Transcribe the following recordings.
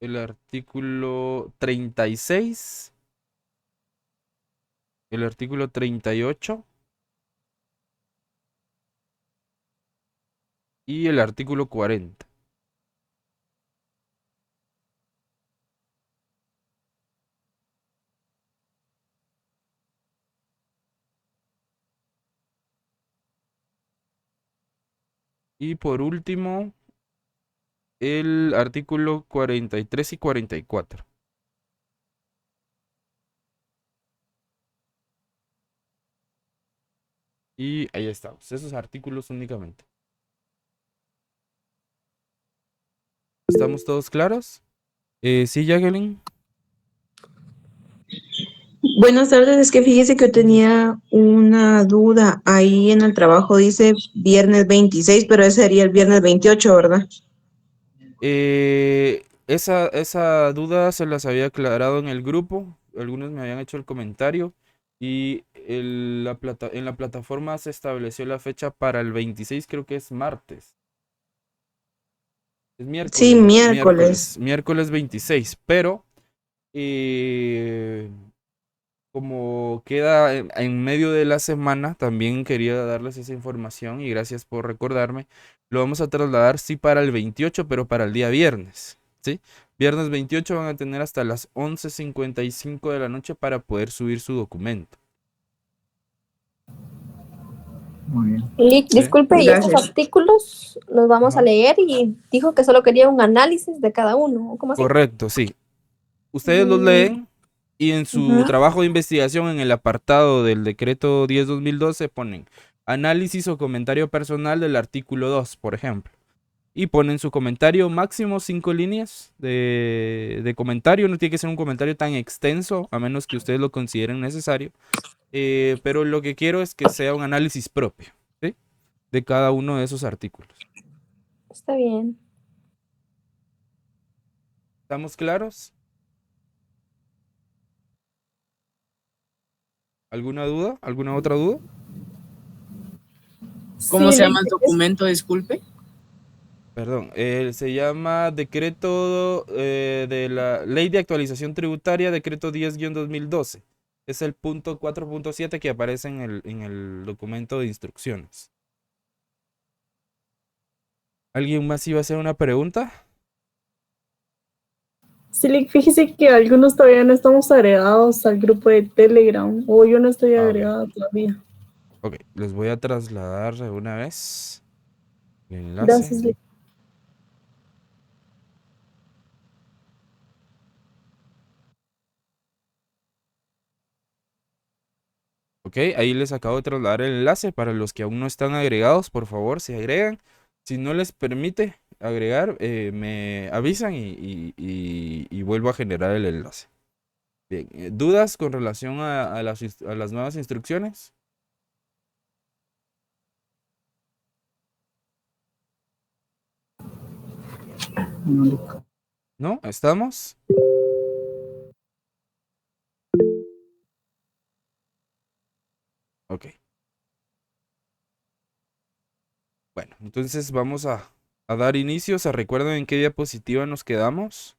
el artículo 36, el artículo 38 y el artículo 40. Y por último, el artículo 43 y 44. Y ahí estamos, esos artículos únicamente. ¿Estamos todos claros? Sí, Jacqueline. Buenas tardes, es que fíjese que yo tenía una duda. Ahí en el trabajo dice viernes 26, pero ese sería el viernes 28, ¿verdad? Esa duda se las había aclarado en el grupo. Algunos me habían hecho el comentario. Y en la plataforma se estableció la fecha para el 26, creo que es martes. Es Sí, miércoles, miércoles. miércoles 26. Pero eh, como queda en medio de la semana, también quería darles esa información y gracias por recordarme. Lo vamos a trasladar, sí, para el 28, pero para el día viernes, ¿sí? Viernes 28 van a tener hasta las 11:55 de la noche para poder subir su documento, Muy bien. Lick, ¿sí? disculpe, y estos Gracias. artículos los vamos a Ajá. leer y dijo que solo quería un análisis de cada uno. ¿Cómo así? Correcto, sí. Ustedes los Mm, leen y en su ujú. trabajo de investigación en el apartado del decreto 10/2012 ponen análisis o comentario personal del artículo 2, por ejemplo. Y ponen su comentario, máximo 5 líneas de comentario. No tiene que ser un comentario tan extenso, a menos que ustedes lo consideren necesario. Pero lo que quiero es que sea un análisis propio, ¿sí? De cada uno de esos artículos. Está bien. ¿Estamos claros? ¿Alguna duda? ¿Alguna otra duda? ¿Cómo Sí, se llama Lick, el documento? Disculpe. Perdón, se llama Decreto de la Ley de Actualización Tributaria, Decreto 10/2012. Es el punto 4.7 que aparece en el documento de instrucciones. ¿Alguien más iba a hacer una pregunta? Sí, Lick, fíjese que algunos todavía no estamos agregados al grupo de Telegram, o yo no estoy Ah, ok. agregada todavía. Ok, les voy a trasladar de una vez el enlace. Gracias, Lick. Ok, ahí les acabo de trasladar el enlace. Para los que aún no están agregados, por favor, se agregan. Si no les permite agregar, me avisan y vuelvo a generar el enlace. Bien, ¿dudas con relación a las nuevas instrucciones? No, Lick. ¿No? ¿Estamos? Ok. Bueno, entonces vamos a dar inicio. ¿Se recuerdan en qué diapositiva nos quedamos?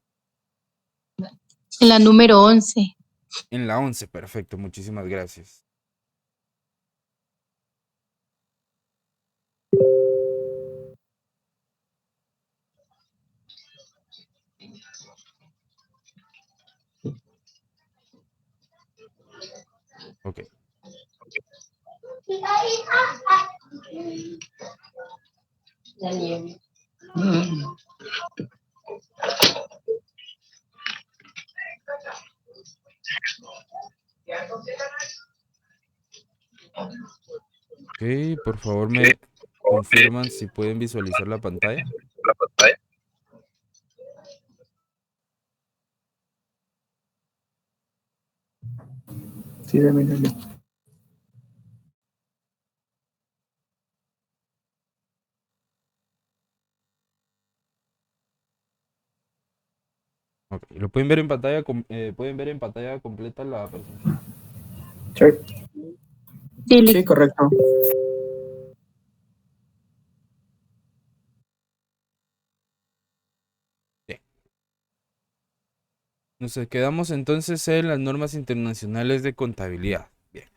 En la número 11. En la 11, perfecto, muchísimas gracias. Ok. Ok, por favor me confirman si pueden visualizar la pantalla. Sí, dame, Lick. Ok, lo pueden ver en pantalla, pueden ver en pantalla completa la presentación. Sí, Sí, Sí, correcto. Bien. Nos quedamos entonces en las normas internacionales de contabilidad. Bien.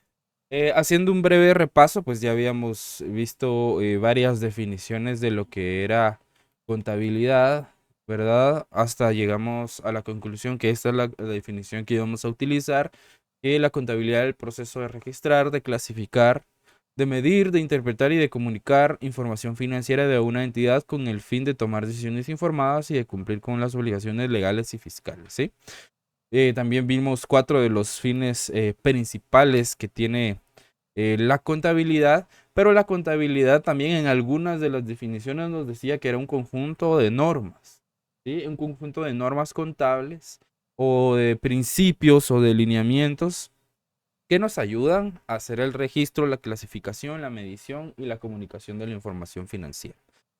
Haciendo un breve repaso, pues ya habíamos visto varias definiciones de lo que era contabilidad, ¿verdad? Hasta llegamos a la conclusión que esta es la definición que íbamos a utilizar, que la contabilidad es el proceso de registrar, de clasificar, de medir, de interpretar y de comunicar información financiera de una entidad con el fin de tomar decisiones informadas y de cumplir con las obligaciones legales y fiscales, ¿sí? También vimos 4 de los fines principales que tiene la contabilidad, pero la contabilidad también en algunas de las definiciones nos decía que era un conjunto de normas, ¿sí? Un conjunto de normas contables o de principios o de lineamientos que nos ayudan a hacer el registro, la clasificación, la medición y la comunicación de la información financiera.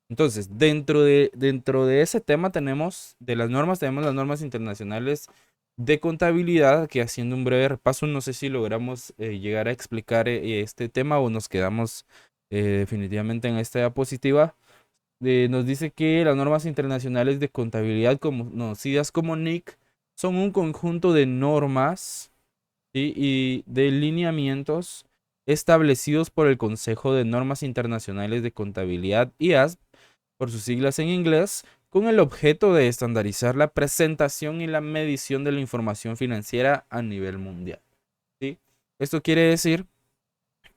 Entonces, dentro de ese tema tenemos las normas internacionales de contabilidad, que haciendo un breve repaso, no sé si logramos llegar a explicar este tema o nos quedamos definitivamente en esta diapositiva. Nos dice que las normas internacionales de contabilidad, conocidas como NIC, son un conjunto de normas, ¿sí? Y de lineamientos establecidos por el Consejo de Normas Internacionales de Contabilidad, IASB, por sus siglas en inglés, con el objeto de estandarizar la presentación y la medición de la información financiera a nivel mundial, ¿sí? Esto quiere decir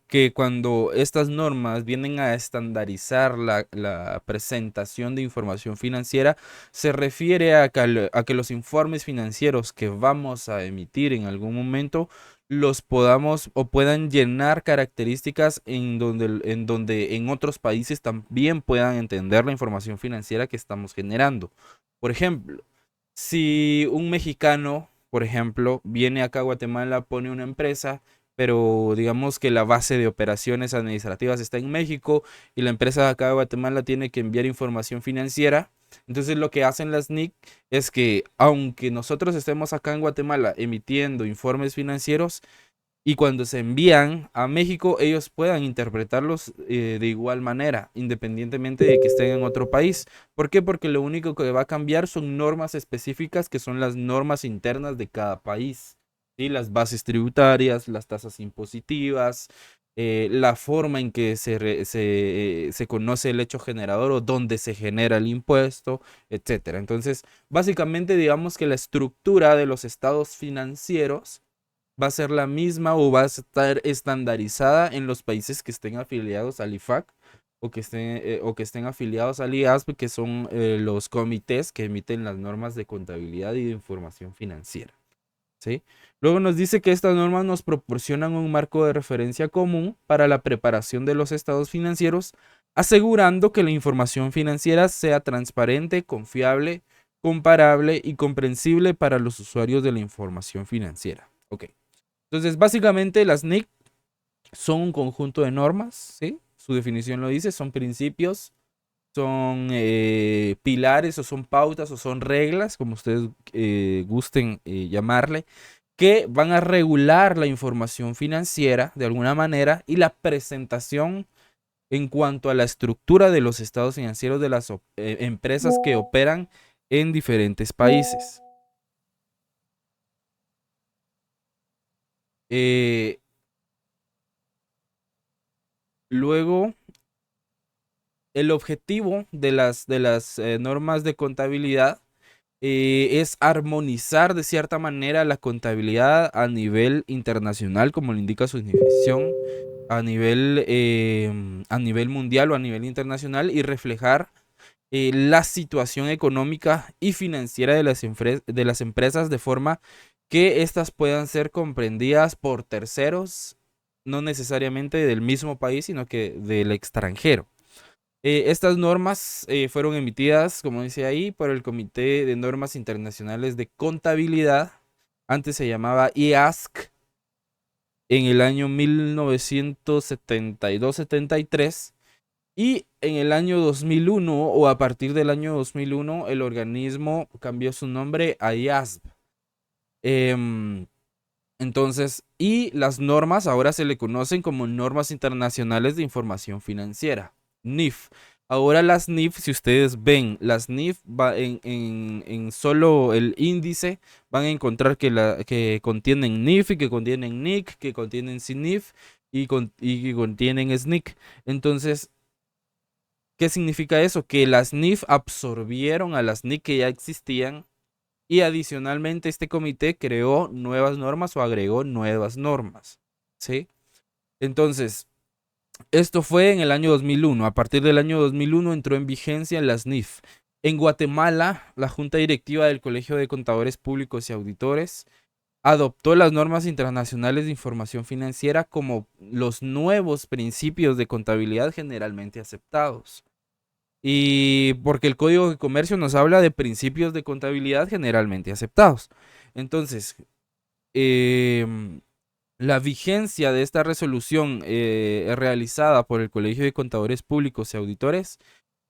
que cuando estas normas vienen a estandarizar la presentación de información financiera, se refiere a que los informes financieros que vamos a emitir en algún momento los podamos o puedan llenar características en donde en otros países también puedan entender la información financiera que estamos generando. Por ejemplo, si un mexicano, por ejemplo, viene acá a Guatemala, pone una empresa, pero digamos que la base de operaciones administrativas está en México y la empresa de acá de Guatemala tiene que enviar información financiera. Entonces lo que hacen las NIC es que aunque nosotros estemos acá en Guatemala emitiendo informes financieros y cuando se envían a México, ellos puedan interpretarlos de igual manera, independientemente de que estén en otro país. ¿Por qué? Porque lo único que va a cambiar son normas específicas que son las normas internas de cada país. ¿Sí? Las bases tributarias, las tasas impositivas, la forma en que se conoce el hecho generador o dónde se genera el impuesto, etcétera. Entonces, básicamente digamos que la estructura de los estados financieros va a ser la misma o va a estar estandarizada en los países que estén afiliados al IFAC o que estén afiliados al IASB, que son los comités que emiten las normas de contabilidad y de información financiera, ¿sí? Luego nos dice que estas normas nos proporcionan un marco de referencia común para la preparación de los estados financieros, asegurando que la información financiera sea transparente, confiable, comparable y comprensible para los usuarios de la información financiera. Ok. Entonces, básicamente las NIC son un conjunto de normas, ¿sí? Su definición lo dice, son principios, son pilares o son pautas o son reglas, como ustedes gusten llamarle, que van a regular la información financiera de alguna manera y la presentación en cuanto a la estructura de los estados financieros de las empresas que operan en diferentes países. Luego, el objetivo de las normas de contabilidad es armonizar de cierta manera la contabilidad a nivel internacional, como lo indica su definición, a nivel mundial o a nivel internacional, y reflejar la situación económica y financiera de las empresas de forma que éstas puedan ser comprendidas por terceros, no necesariamente del mismo país, sino que del extranjero. Estas normas fueron emitidas, como dice ahí, por el Comité de Normas Internacionales de Contabilidad, antes se llamaba IASC, en el año 1972-73, y en el año 2001 o a partir del año 2001 el organismo cambió su nombre a IASB. Entonces, y las normas ahora se le conocen como Normas Internacionales de Información Financiera, NIF. Ahora las NIF, si ustedes ven, las NIF en solo el índice van a encontrar que contienen NIF y que contienen NIC, que contienen CNIF y que contienen SNIC. Entonces, ¿qué significa eso? Que las NIF absorbieron a las NIC que ya existían y adicionalmente este comité creó nuevas normas o agregó nuevas normas, ¿sí? Entonces, esto fue en el año 2001. A partir del año 2001 entró en vigencia las NIF. En Guatemala, la Junta Directiva del Colegio de Contadores Públicos y Auditores adoptó las normas internacionales de información financiera como los nuevos principios de contabilidad generalmente aceptados. Y porque el Código de Comercio nos habla de principios de contabilidad generalmente aceptados. Entonces, la vigencia de esta resolución realizada por el Colegio de Contadores Públicos y Auditores,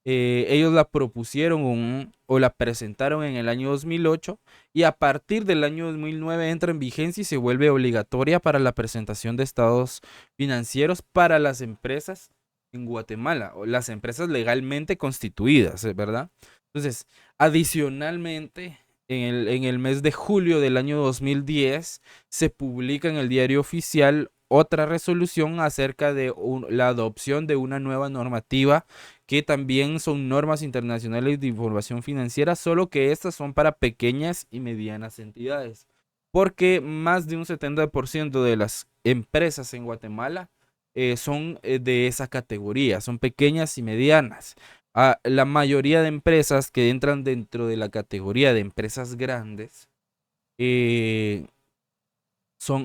ellos la propusieron o la presentaron en el año 2008 y a partir del año 2009 entra en vigencia y se vuelve obligatoria para la presentación de estados financieros para las empresas en Guatemala, o las empresas legalmente constituidas, ¿verdad? Entonces, adicionalmente, en el mes de julio del año 2010, se publica en el Diario Oficial otra resolución acerca de la adopción de una nueva normativa que también son normas internacionales de información financiera, solo que estas son para pequeñas y medianas entidades, porque más de un 70% de las empresas en Guatemala son de esa categoría, son pequeñas y medianas. La mayoría de empresas que entran dentro de la categoría de empresas grandes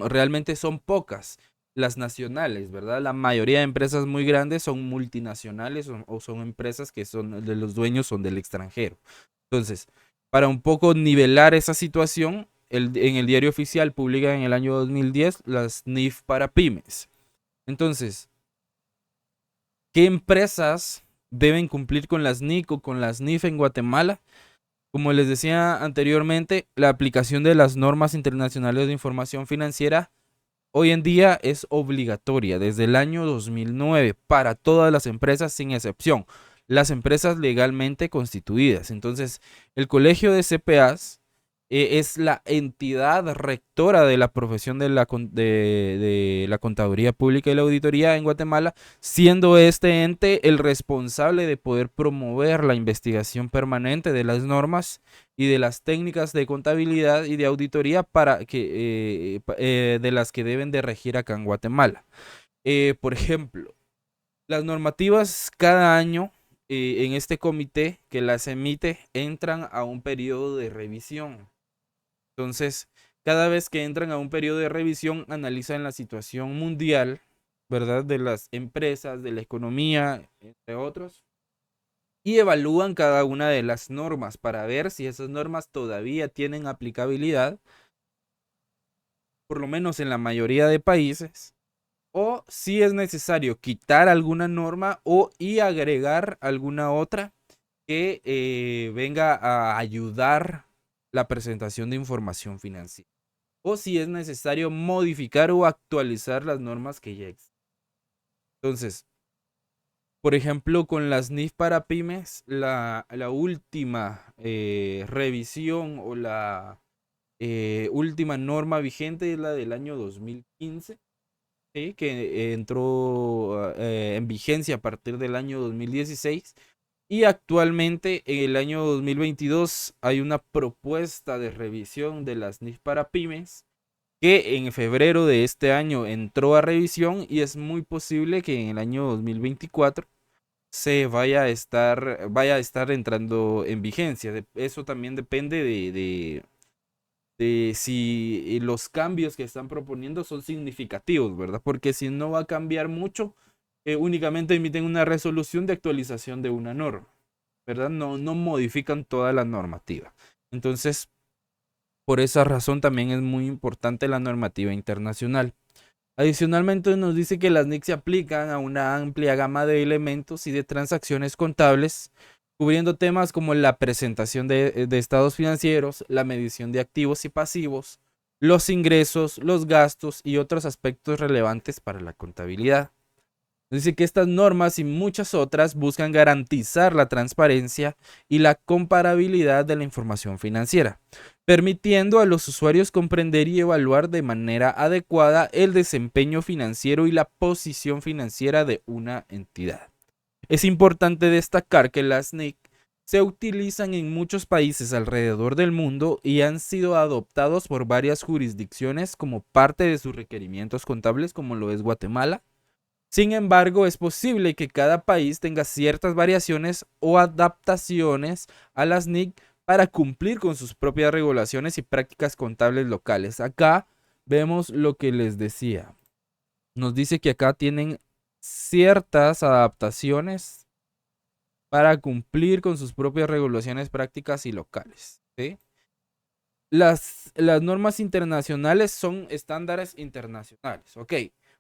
realmente son pocas las nacionales, ¿verdad? La mayoría de empresas muy grandes son multinacionales o son empresas que son de los dueños son del extranjero. Entonces, para un poco nivelar esa situación, en el Diario Oficial publica en el año 2010 las NIF para pymes. Entonces, ¿qué empresas deben cumplir con las NIC o con las NIF en Guatemala? Como les decía anteriormente, la aplicación de las normas internacionales de información financiera hoy en día es obligatoria desde el año 2009 para todas las empresas sin excepción, las empresas legalmente constituidas. Entonces, el Colegio de CPAs es la entidad rectora de la profesión de la contaduría pública y la auditoría en Guatemala, siendo este ente el responsable de poder promover la investigación permanente de las normas y de las técnicas de contabilidad y de auditoría de las que deben de regir acá en Guatemala. Por ejemplo, las normativas cada año en este comité que las emite entran a un periodo de revisión. Entonces, cada vez que entran a un periodo de revisión, analizan la situación mundial, ¿verdad? De las empresas, de la economía, entre otros, y evalúan cada una de las normas para ver si esas normas todavía tienen aplicabilidad, por lo menos en la mayoría de países, o si es necesario quitar alguna norma y agregar alguna otra que venga a ayudar la presentación de información financiera, o si es necesario modificar o actualizar las normas que ya existen. Entonces, por ejemplo, con las NIF para pymes, la última revisión o la última norma vigente es la del año 2015, ¿sí? Que entró en vigencia a partir del año 2016. Y actualmente en el año 2022 hay una propuesta de revisión de las NIF para pymes que en febrero de este año entró a revisión y es muy posible que en el año 2024 vaya a estar entrando en vigencia. Eso también depende de si los cambios que están proponiendo son significativos, ¿verdad? Porque si no va a cambiar mucho, únicamente emiten una resolución de actualización de una norma, ¿verdad? No modifican toda la normativa. Entonces, por esa razón también es muy importante la normativa internacional. Adicionalmente nos dice que las NIC se aplican a una amplia gama de elementos y de transacciones contables, cubriendo temas como la presentación de estados financieros, la medición de activos y pasivos, los ingresos, los gastos y otros aspectos relevantes para la contabilidad. Dice que estas normas y muchas otras buscan garantizar la transparencia y la comparabilidad de la información financiera, permitiendo a los usuarios comprender y evaluar de manera adecuada el desempeño financiero y la posición financiera de una entidad. Es importante destacar que las NIC se utilizan en muchos países alrededor del mundo y han sido adoptados por varias jurisdicciones como parte de sus requerimientos contables, como lo es Guatemala. Sin embargo, es posible que cada país tenga ciertas variaciones o adaptaciones a las NIC para cumplir con sus propias regulaciones y prácticas contables locales. Acá vemos lo que les decía. Nos dice que acá tienen ciertas adaptaciones para cumplir con sus propias regulaciones prácticas y locales, ¿sí? Las normas internacionales son estándares internacionales, ¿ok?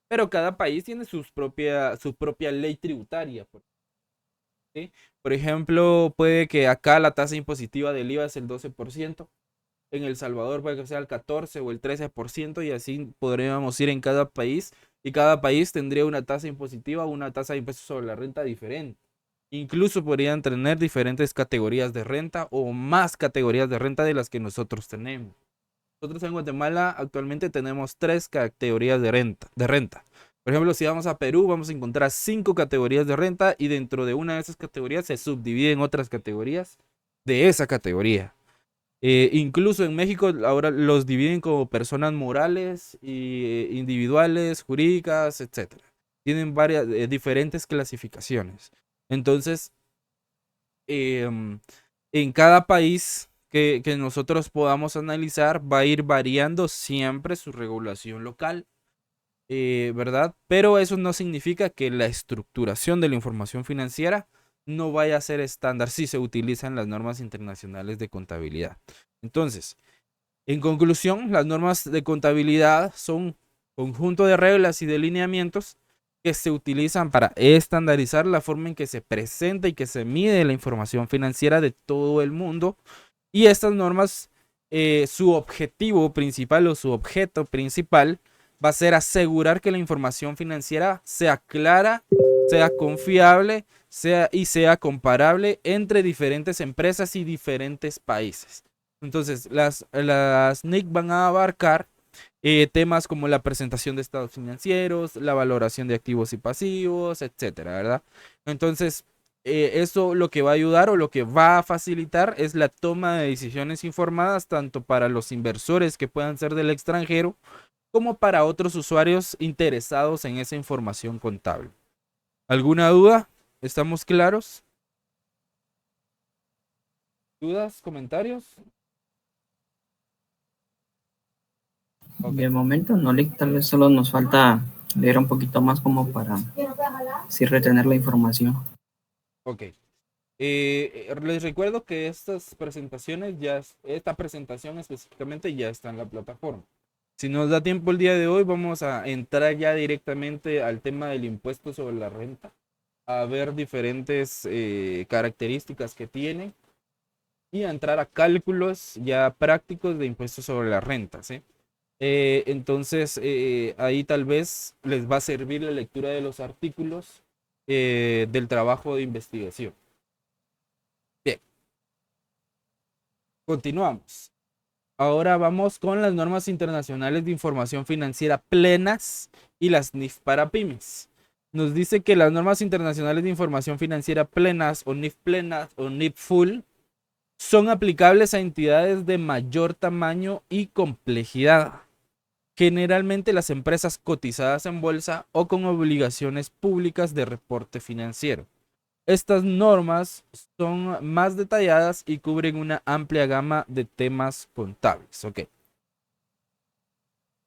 Pero cada país tiene su propia ley tributaria. ¿Sí? Por ejemplo, puede que acá la tasa impositiva del IVA es el 12%, en El Salvador puede que sea el 14 o el 13%, y así podríamos ir en cada país, y cada país tendría una tasa impositiva o una tasa de impuestos sobre la renta diferente. Incluso podrían tener diferentes categorías de renta o más categorías de renta de las que nosotros tenemos. Nosotros en Guatemala actualmente tenemos 3 categorías de renta. Por ejemplo, si vamos a Perú, vamos a encontrar 5 categorías de renta, y dentro de una de esas categorías se subdividen otras categorías de esa categoría. Incluso en México ahora los dividen como personas morales, individuales, jurídicas, etc. Tienen varias diferentes clasificaciones. Entonces, en cada país que nosotros podamos analizar, va a ir variando siempre su regulación local, ¿verdad? Pero eso no significa que la estructuración de la información financiera no vaya a ser estándar si se utilizan las normas internacionales de contabilidad. Entonces, en conclusión, las normas de contabilidad son un conjunto de reglas y de lineamientos que se utilizan para estandarizar la forma en que se presenta y que se mide la información financiera de todo el mundo. Y estas normas, su objetivo principal o su objeto principal va a ser asegurar que la información financiera sea clara, sea confiable, sea comparable entre diferentes empresas y diferentes países. Entonces, las NIC van a abarcar temas como la presentación de estados financieros, la valoración de activos y pasivos, etcétera, ¿verdad? Entonces, eso lo que va a ayudar o lo que va a facilitar es la toma de decisiones informadas tanto para los inversores que puedan ser del extranjero como para otros usuarios interesados en esa información contable. ¿Alguna duda? ¿Estamos claros? ¿Dudas? ¿Comentarios? De momento no, tal vez solo nos falta leer un poquito más como para así retener la información. Ok. Les recuerdo que estas presentaciones esta presentación específicamente ya está en la plataforma. Si nos da tiempo el día de hoy, vamos a entrar ya directamente al tema del impuesto sobre la renta, a ver diferentes características que tiene y a entrar a cálculos ya prácticos de impuestos sobre la renta, ¿sí? Entonces, ahí tal vez les va a servir la lectura de los artículos del trabajo de investigación. Bien, continuamos. Ahora vamos con las normas internacionales de información financiera plenas y las NIF para pymes. Nos dice que las normas internacionales de información financiera plenas o NIF full son aplicables a entidades de mayor tamaño y complejidad. Generalmente las empresas cotizadas en bolsa o con obligaciones públicas de reporte financiero. Estas normas son más detalladas y cubren una amplia gama de temas contables. Ok.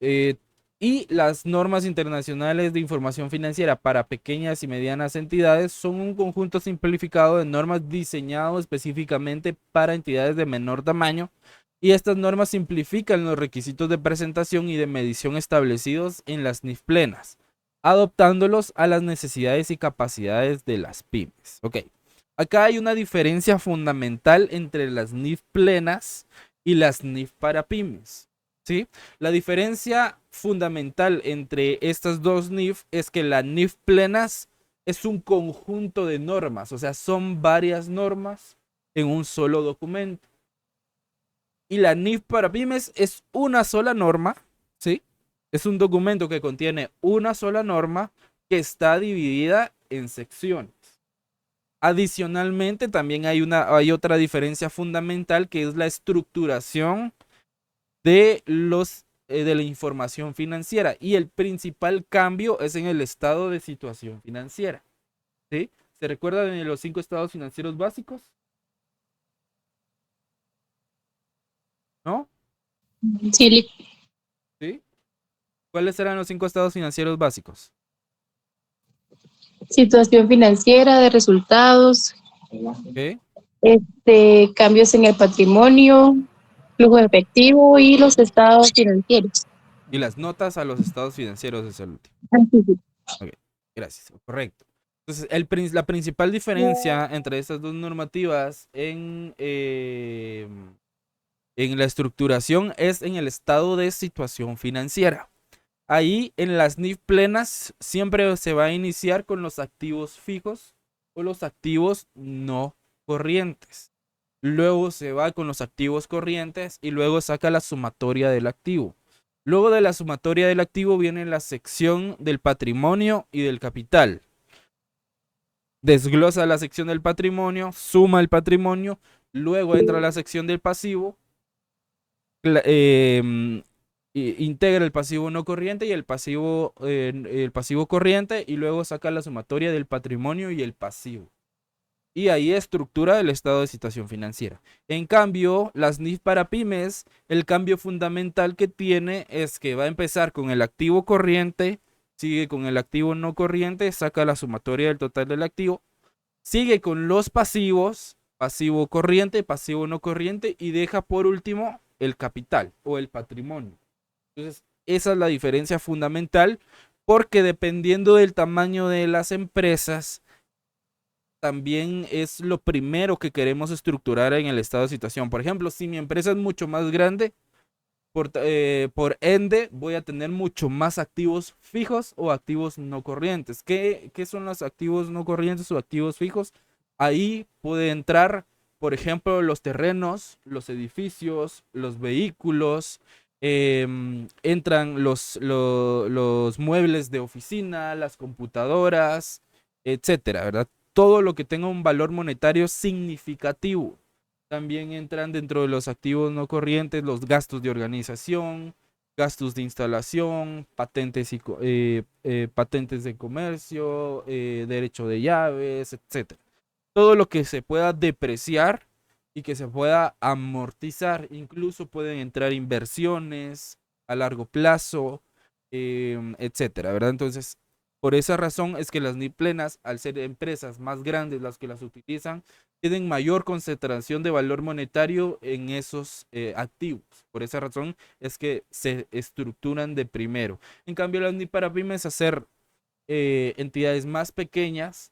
Y las normas internacionales de información financiera para pequeñas y medianas entidades son un conjunto simplificado de normas diseñado específicamente para entidades de menor tamaño. Y estas normas simplifican los requisitos de presentación y de medición establecidos en las NIF plenas, adoptándolos a las necesidades y capacidades de las pymes. Ok, acá hay una diferencia fundamental entre las NIF plenas y las NIF para pymes, ¿sí? La diferencia fundamental entre estas dos NIF es que las NIF plenas es un conjunto de normas, o sea, son varias normas en un solo documento. Y la NIF para pymes es una sola norma, ¿sí? Es un documento que contiene una sola norma que está dividida en secciones. Adicionalmente, también hay otra diferencia fundamental que es la estructuración de la información financiera. Y el principal cambio es en el estado de situación financiera, ¿sí? ¿Se recuerdan de los 5 estados financieros básicos? ¿No? Sí, ¿Sí? ¿Cuáles eran los 5 estados financieros básicos? situación financiera, de resultados, ¿Ok? cambios en el patrimonio, flujo de efectivo y los estados financieros. Y las notas a los estados financieros es el último. Así es. Ok, gracias, correcto. Entonces, la principal diferencia entre estas dos normativas en la estructuración es en el estado de situación financiera. Ahí en las NIF plenas siempre se va a iniciar con los activos fijos o los activos no corrientes. Luego se va con los activos corrientes y luego saca la sumatoria del activo. Luego de la sumatoria del activo viene la sección del patrimonio y del capital. Desglosa la sección del patrimonio, suma el patrimonio, luego entra la sección del pasivo, integra el pasivo no corriente y el pasivo corriente y luego saca la sumatoria del patrimonio y el pasivo. Y ahí estructura el estado de situación financiera. En cambio, las NIF para pymes, el cambio fundamental que tiene es que va a empezar con el activo corriente, sigue con el activo no corriente, saca la sumatoria del total del activo, sigue con los pasivos, pasivo corriente, pasivo no corriente y deja por último el capital o el patrimonio. Entonces, esa es la diferencia fundamental porque dependiendo del tamaño de las empresas, también es lo primero que queremos estructurar en el estado de situación. Por ejemplo, si mi empresa es mucho más grande, por ende voy a tener mucho más activos fijos o activos no corrientes. ¿Qué son los activos no corrientes o activos fijos? Ahí puede entrar, por ejemplo, los terrenos, los edificios, los vehículos, entran los muebles de oficina, las computadoras, etcétera, ¿verdad? Todo lo que tenga un valor monetario significativo. También entran dentro de los activos no corrientes los gastos de organización, gastos de instalación, patentes de comercio, derecho de llaves, etcétera. Todo lo que se pueda depreciar y que se pueda amortizar. Incluso pueden entrar inversiones a largo plazo, etcétera, ¿verdad? Entonces, por esa razón es que las NIF plenas, al ser empresas más grandes las que las utilizan, tienen mayor concentración de valor monetario en esos activos. Por esa razón es que se estructuran de primero. En cambio, las NIF para pymes, hacer entidades más pequeñas,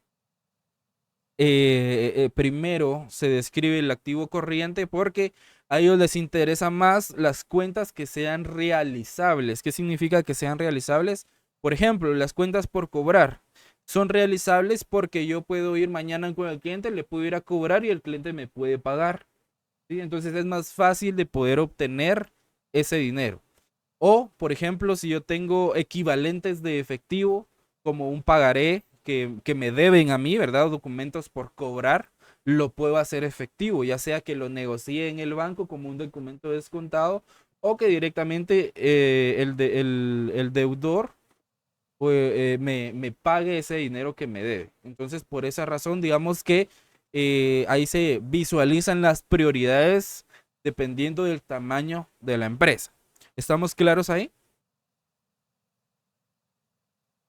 primero se describe el activo corriente porque a ellos les interesa más las cuentas que sean realizables. ¿Qué significa que sean realizables? Por ejemplo, las cuentas por cobrar son realizables porque yo puedo ir mañana con el cliente, le puedo ir a cobrar y el cliente me puede pagar, ¿sí? Entonces es más fácil de poder obtener ese dinero. O, por ejemplo, si yo tengo equivalentes de efectivo, como un pagaré que me deben a mí, ¿verdad? Documentos por cobrar, lo puedo hacer efectivo, ya sea que lo negocie en el banco como un documento descontado o que directamente el deudor me pague ese dinero que me debe. Entonces, por esa razón, digamos que ahí se visualizan las prioridades dependiendo del tamaño de la empresa. ¿Estamos claros ahí?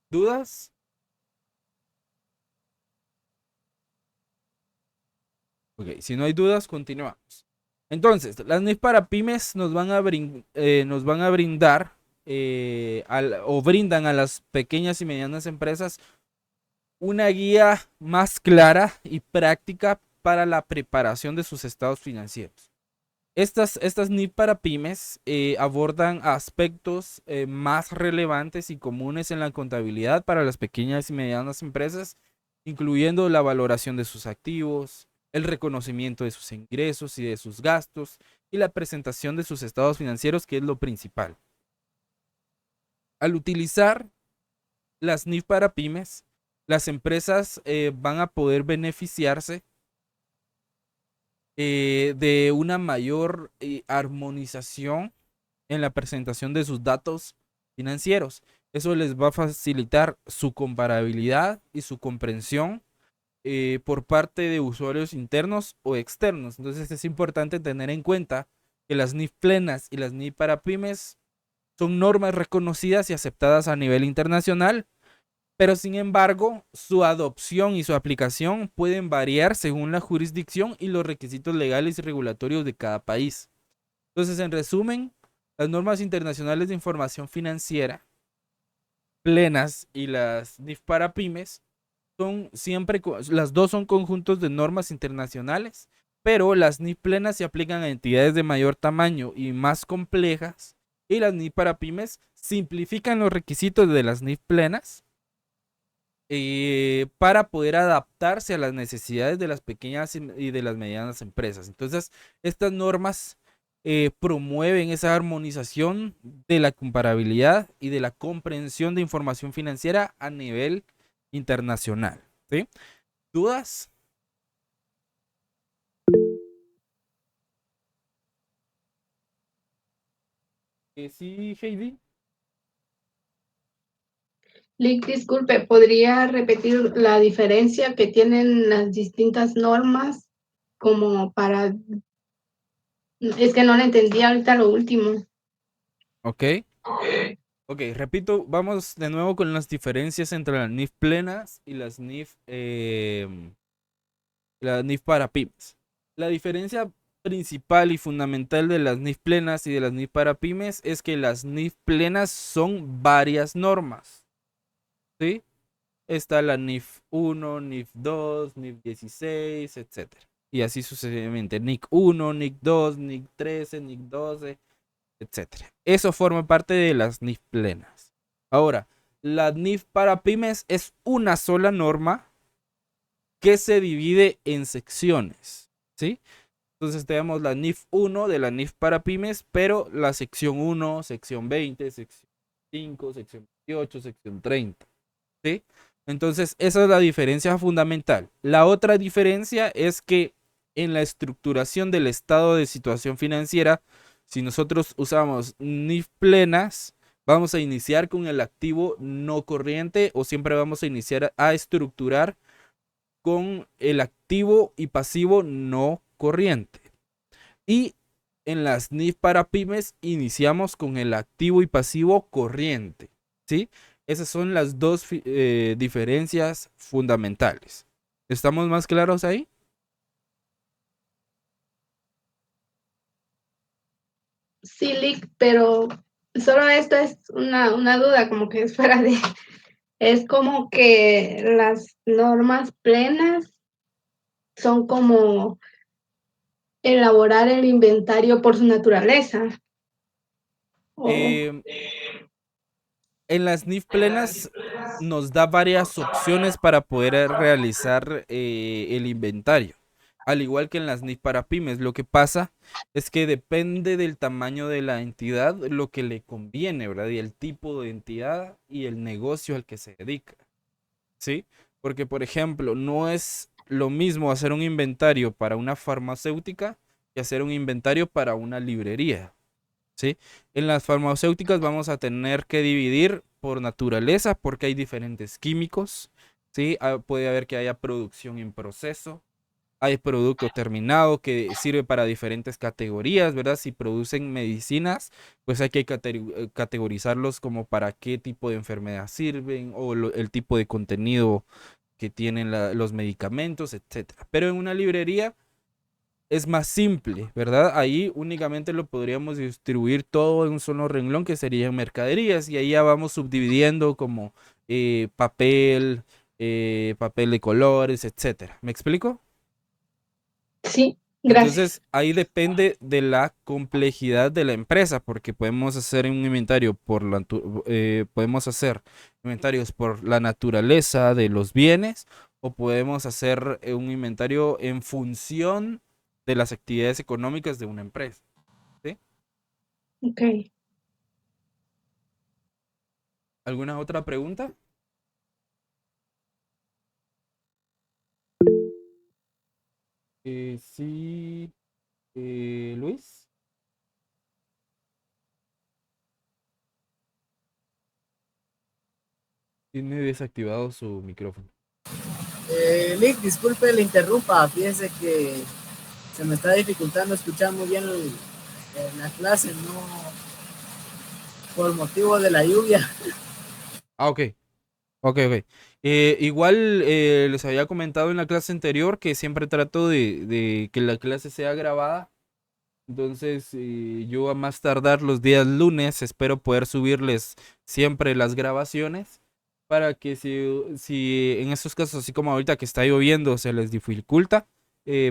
¿Dudas? Ok, si no hay dudas, continuamos. Entonces, las NIF para pymes nos van a brindar o brindan a las pequeñas y medianas empresas una guía más clara y práctica para la preparación de sus estados financieros. Estas NIF para pymes abordan aspectos más relevantes y comunes en la contabilidad para las pequeñas y medianas empresas incluyendo la valoración de sus activos, el reconocimiento de sus ingresos y de sus gastos, y la presentación de sus estados financieros, que es lo principal. Al utilizar las NIF para pymes, las empresas van a poder beneficiarse de una mayor armonización en la presentación de sus datos financieros. Eso les va a facilitar su comparabilidad y su comprensión por parte de usuarios internos o externos. Entonces es importante tener en cuenta que las NIF plenas y las NIF para pymes son normas reconocidas y aceptadas a nivel internacional, pero sin embargo su adopción y su aplicación pueden variar según la jurisdicción y los requisitos legales y regulatorios de cada país. Entonces, en resumen, las normas internacionales de información financiera plenas y las NIF para pymes son siempre, las dos son conjuntos de normas internacionales, pero las NIF plenas se aplican a entidades de mayor tamaño y más complejas, y las NIF para pymes simplifican los requisitos de las NIF plenas para poder adaptarse a las necesidades de las pequeñas y de las medianas empresas. Entonces, estas normas promueven esa armonización de la comparabilidad y de la comprensión de información financiera a nivel internacional. ¿Sí? ¿Dudas? Sí, Heidi. Lick, disculpe, ¿podría repetir la diferencia que tienen las distintas normas como para... Es que no le entendí ahorita lo último. Ok, repito, vamos de nuevo con las diferencias entre las NIF plenas y las NIF para pymes. La diferencia principal y fundamental de las NIF plenas y de las NIF para pymes es que las NIF plenas son varias normas. ¿Sí? Está la NIF 1, NIF 2, NIF 16, etc. Y así sucesivamente. NIC 1, NIC 2, NIC 13, NIC 12, etc. Eso forma parte de las NIF plenas. Ahora, la NIF para pymes es una sola norma que se divide en secciones. ¿Sí? Entonces tenemos la NIF 1 de la NIF para pymes, pero la sección 1, sección 20, sección 5, sección 28, sección 30. ¿Sí? Entonces esa es la diferencia fundamental. La otra diferencia es que en la estructuración del estado de situación financiera, si nosotros usamos NIF plenas, vamos a iniciar con el activo no corriente, o siempre vamos a iniciar a estructurar con el activo y pasivo no corriente. Y en las NIF para pymes iniciamos con el activo y pasivo corriente. ¿Sí? Esas son las dos diferencias fundamentales. ¿Estamos más claros ahí? Sí, Lick, pero solo esto es una duda, como que es fuera de... Es como que las normas plenas son como elaborar el inventario por su naturaleza. En las NIF plenas nos da varias opciones para poder realizar el inventario, al igual que en las NIF para pymes. Lo que pasa es que depende del tamaño de la entidad lo que le conviene, ¿verdad? Y el tipo de entidad y el negocio al que se dedica, ¿sí? Porque, por ejemplo, no es lo mismo hacer un inventario para una farmacéutica que hacer un inventario para una librería, ¿sí? En las farmacéuticas vamos a tener que dividir por naturaleza porque hay diferentes químicos, ¿sí? Puede haber que haya producción en proceso, hay producto terminado que sirve para diferentes categorías, ¿verdad? Si producen medicinas, pues hay que categorizarlos como para qué tipo de enfermedad sirven o el tipo de contenido que tienen los medicamentos, etc. Pero en una librería es más simple, ¿verdad? Ahí únicamente lo podríamos distribuir todo en un solo renglón que serían mercaderías, y ahí ya vamos subdividiendo como papel, papel de colores, etcétera. ¿Me explico? Sí, gracias. Entonces ahí depende de la complejidad de la empresa, porque podemos hacer un inventario podemos hacer inventarios por la naturaleza de los bienes, o podemos hacer un inventario en función de las actividades económicas de una empresa. ¿Sí? Ok. ¿Alguna otra pregunta? Sí, Luis. Tiene desactivado su micrófono. Lick, disculpe, le interrumpa. Fíjese que se me está dificultando escuchar muy bien la clase, no por motivo de la lluvia. Ah, ok. Ok. Igual les había comentado en la clase anterior que siempre trato de que la clase sea grabada. Entonces, yo a más tardar los días lunes espero poder subirles siempre las grabaciones para que si en estos casos, así como ahorita que está lloviendo, se les dificulta,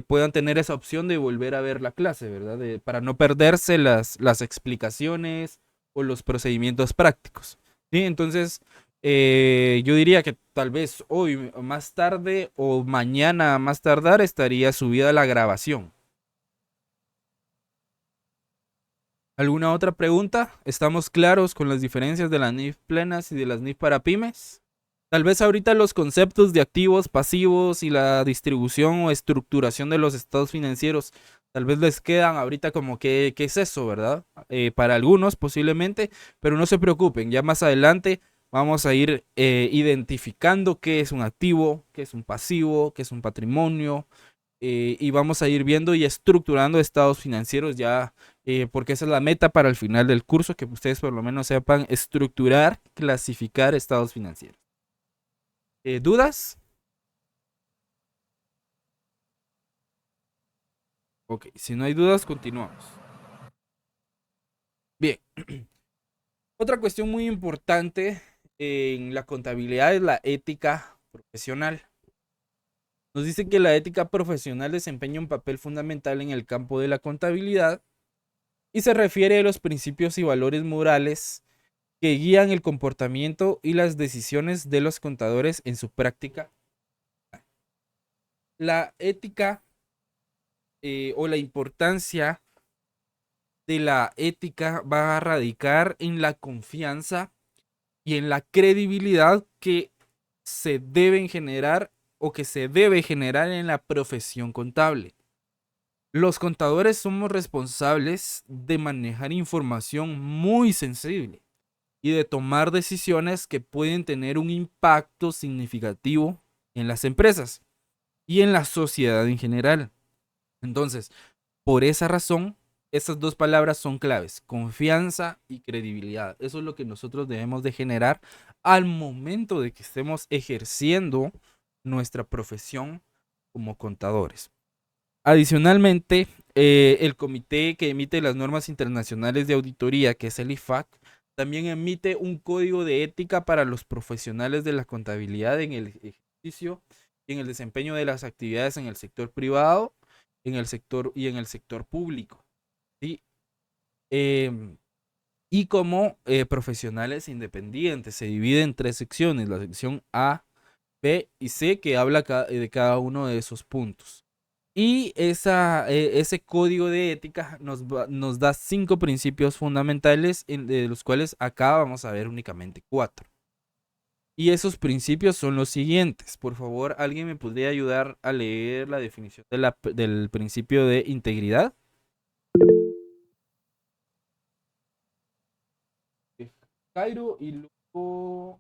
puedan tener esa opción de volver a ver la clase, ¿verdad? Para no perderse las explicaciones o los procedimientos prácticos. ¿Sí? Entonces, yo diría que tal vez hoy más tarde o mañana a más tardar estaría subida la grabación. ¿Alguna otra pregunta? ¿Estamos claros con las diferencias de las NIF plenas y de las NIF para pymes? Tal vez ahorita los conceptos de activos, pasivos y la distribución o estructuración de los estados financieros, tal vez les quedan ahorita como que, ¿qué es eso, verdad? Para algunos posiblemente, pero no se preocupen, ya más adelante vamos a ir identificando qué es un activo, qué es un pasivo, qué es un patrimonio, y vamos a ir viendo y estructurando estados financieros ya, porque esa es la meta para el final del curso, que ustedes por lo menos sepan estructurar, clasificar estados financieros. ¿Dudas? Ok, si no hay dudas, continuamos. Bien. Otra cuestión muy importante en la contabilidad es la ética profesional. Nos dice que la ética profesional desempeña un papel fundamental en el campo de la contabilidad y se refiere a los principios y valores morales que guían el comportamiento y las decisiones de los contadores en su práctica. La ética o la importancia de la ética va a radicar en la confianza y en la credibilidad que se deben generar o que se debe generar en la profesión contable. Los contadores somos responsables de manejar información muy sensible y de tomar decisiones que pueden tener un impacto significativo en las empresas y en la sociedad en general. Entonces, por esa razón, esas dos palabras son claves: confianza y credibilidad. Eso es lo que nosotros debemos de generar al momento de que estemos ejerciendo nuestra profesión como contadores. Adicionalmente, el comité que emite las normas internacionales de auditoría, que es el IFAC, también emite un código de ética para los profesionales de la contabilidad en el ejercicio y en el desempeño de las actividades en el sector privado, en el sector público, ¿sí? Y como profesionales independientes. Se divide en 3 secciones: la sección A, B y C, que habla de cada uno de esos puntos. Y ese código de ética nos da 5 principios fundamentales, de los cuales acá vamos a ver únicamente 4. Y esos principios son los siguientes. Por favor, ¿alguien me podría ayudar a leer la definición del principio de integridad? Cairo y luego...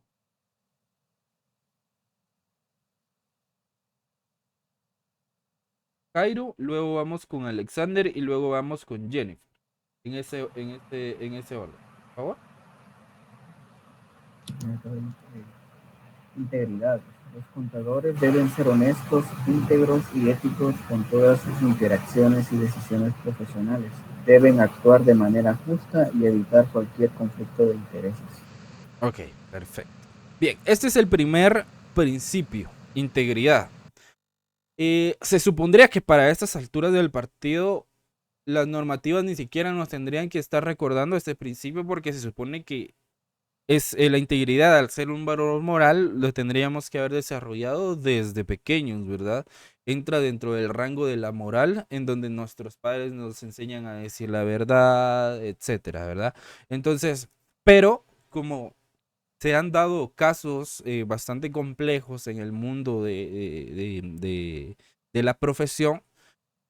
Cairo, luego vamos con Alexander y luego vamos con Jennifer. En ese orden, por favor. Integridad. Los contadores deben ser honestos, íntegros y éticos con todas sus interacciones y decisiones profesionales. Deben actuar de manera justa y evitar cualquier conflicto de intereses. Ok, perfecto. Bien, este es el primer principio: integridad. Se supondría que para estas alturas del partido las normativas ni siquiera nos tendrían que estar recordando este principio, porque se supone que es la integridad, al ser un valor moral, lo tendríamos que haber desarrollado desde pequeños, ¿verdad? Entra dentro del rango de la moral, en donde nuestros padres nos enseñan a decir la verdad, etcétera, ¿verdad? Entonces, pero como se han dado casos bastante complejos en el mundo de la profesión,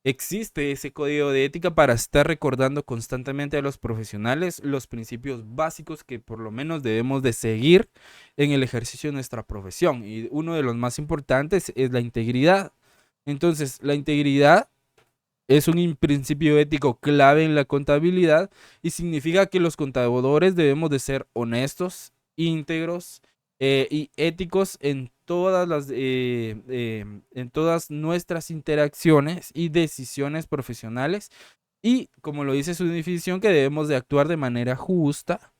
existe ese código de ética para estar recordando constantemente a los profesionales los principios básicos que por lo menos debemos de seguir en el ejercicio de nuestra profesión. Y uno de los más importantes es la integridad. Entonces, la integridad es un principio ético clave en la contabilidad y significa que los contadores debemos de ser honestos, íntegros y éticos en todas nuestras interacciones y decisiones profesionales. Y como lo dice su definición, que debemos de actuar de manera justa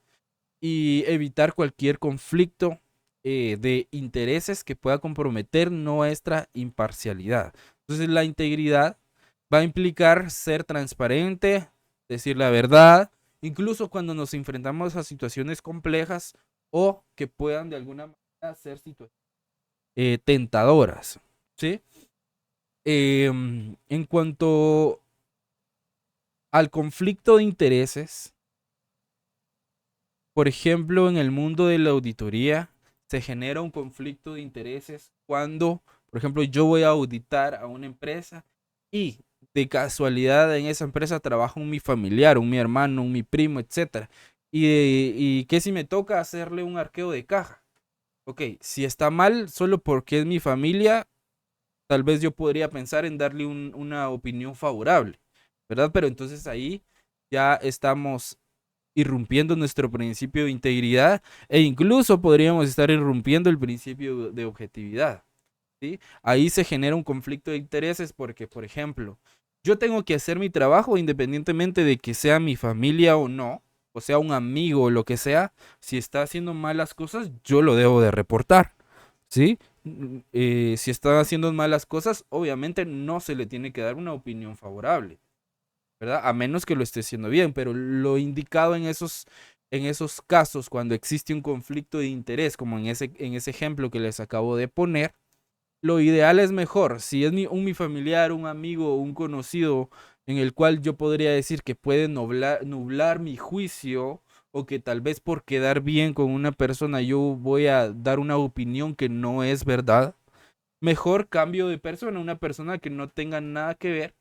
y evitar cualquier conflicto de intereses que pueda comprometer nuestra imparcialidad. Entonces la integridad va a implicar ser transparente, decir la verdad, incluso cuando nos enfrentamos a situaciones complejas o que puedan de alguna manera ser situaciones tentadoras, ¿sí? En cuanto al conflicto de intereses, por ejemplo, en el mundo de la auditoría, se genera un conflicto de intereses cuando, por ejemplo, yo voy a auditar a una empresa y de casualidad en esa empresa trabaja mi familiar, mi hermano, mi primo, etcétera. Y que si me toca hacerle un arqueo de caja. Ok, si está mal solo porque es mi familia, tal vez yo podría pensar en darle una opinión favorable, ¿verdad? Pero entonces ahí ya estamos irrumpiendo nuestro principio de integridad e incluso podríamos estar irrumpiendo el principio de objetividad, ¿sí? Ahí se genera un conflicto de intereses porque, por ejemplo, yo tengo que hacer mi trabajo independientemente de que sea mi familia o no, o sea un amigo o lo que sea. Si está haciendo malas cosas, yo lo debo de reportar, ¿sí? Si está haciendo malas cosas, obviamente no se le tiene que dar una opinión favorable, ¿verdad? A menos que lo esté haciendo bien, pero lo indicado en esos casos, cuando existe un conflicto de interés, como en ese ejemplo que les acabo de poner, lo ideal es mejor, si es mi familiar, un amigo, un conocido, en el cual yo podría decir que puede nublar mi juicio, o que tal vez por quedar bien con una persona yo voy a dar una opinión que no es verdad, mejor cambio de persona, una persona que no tenga nada que ver,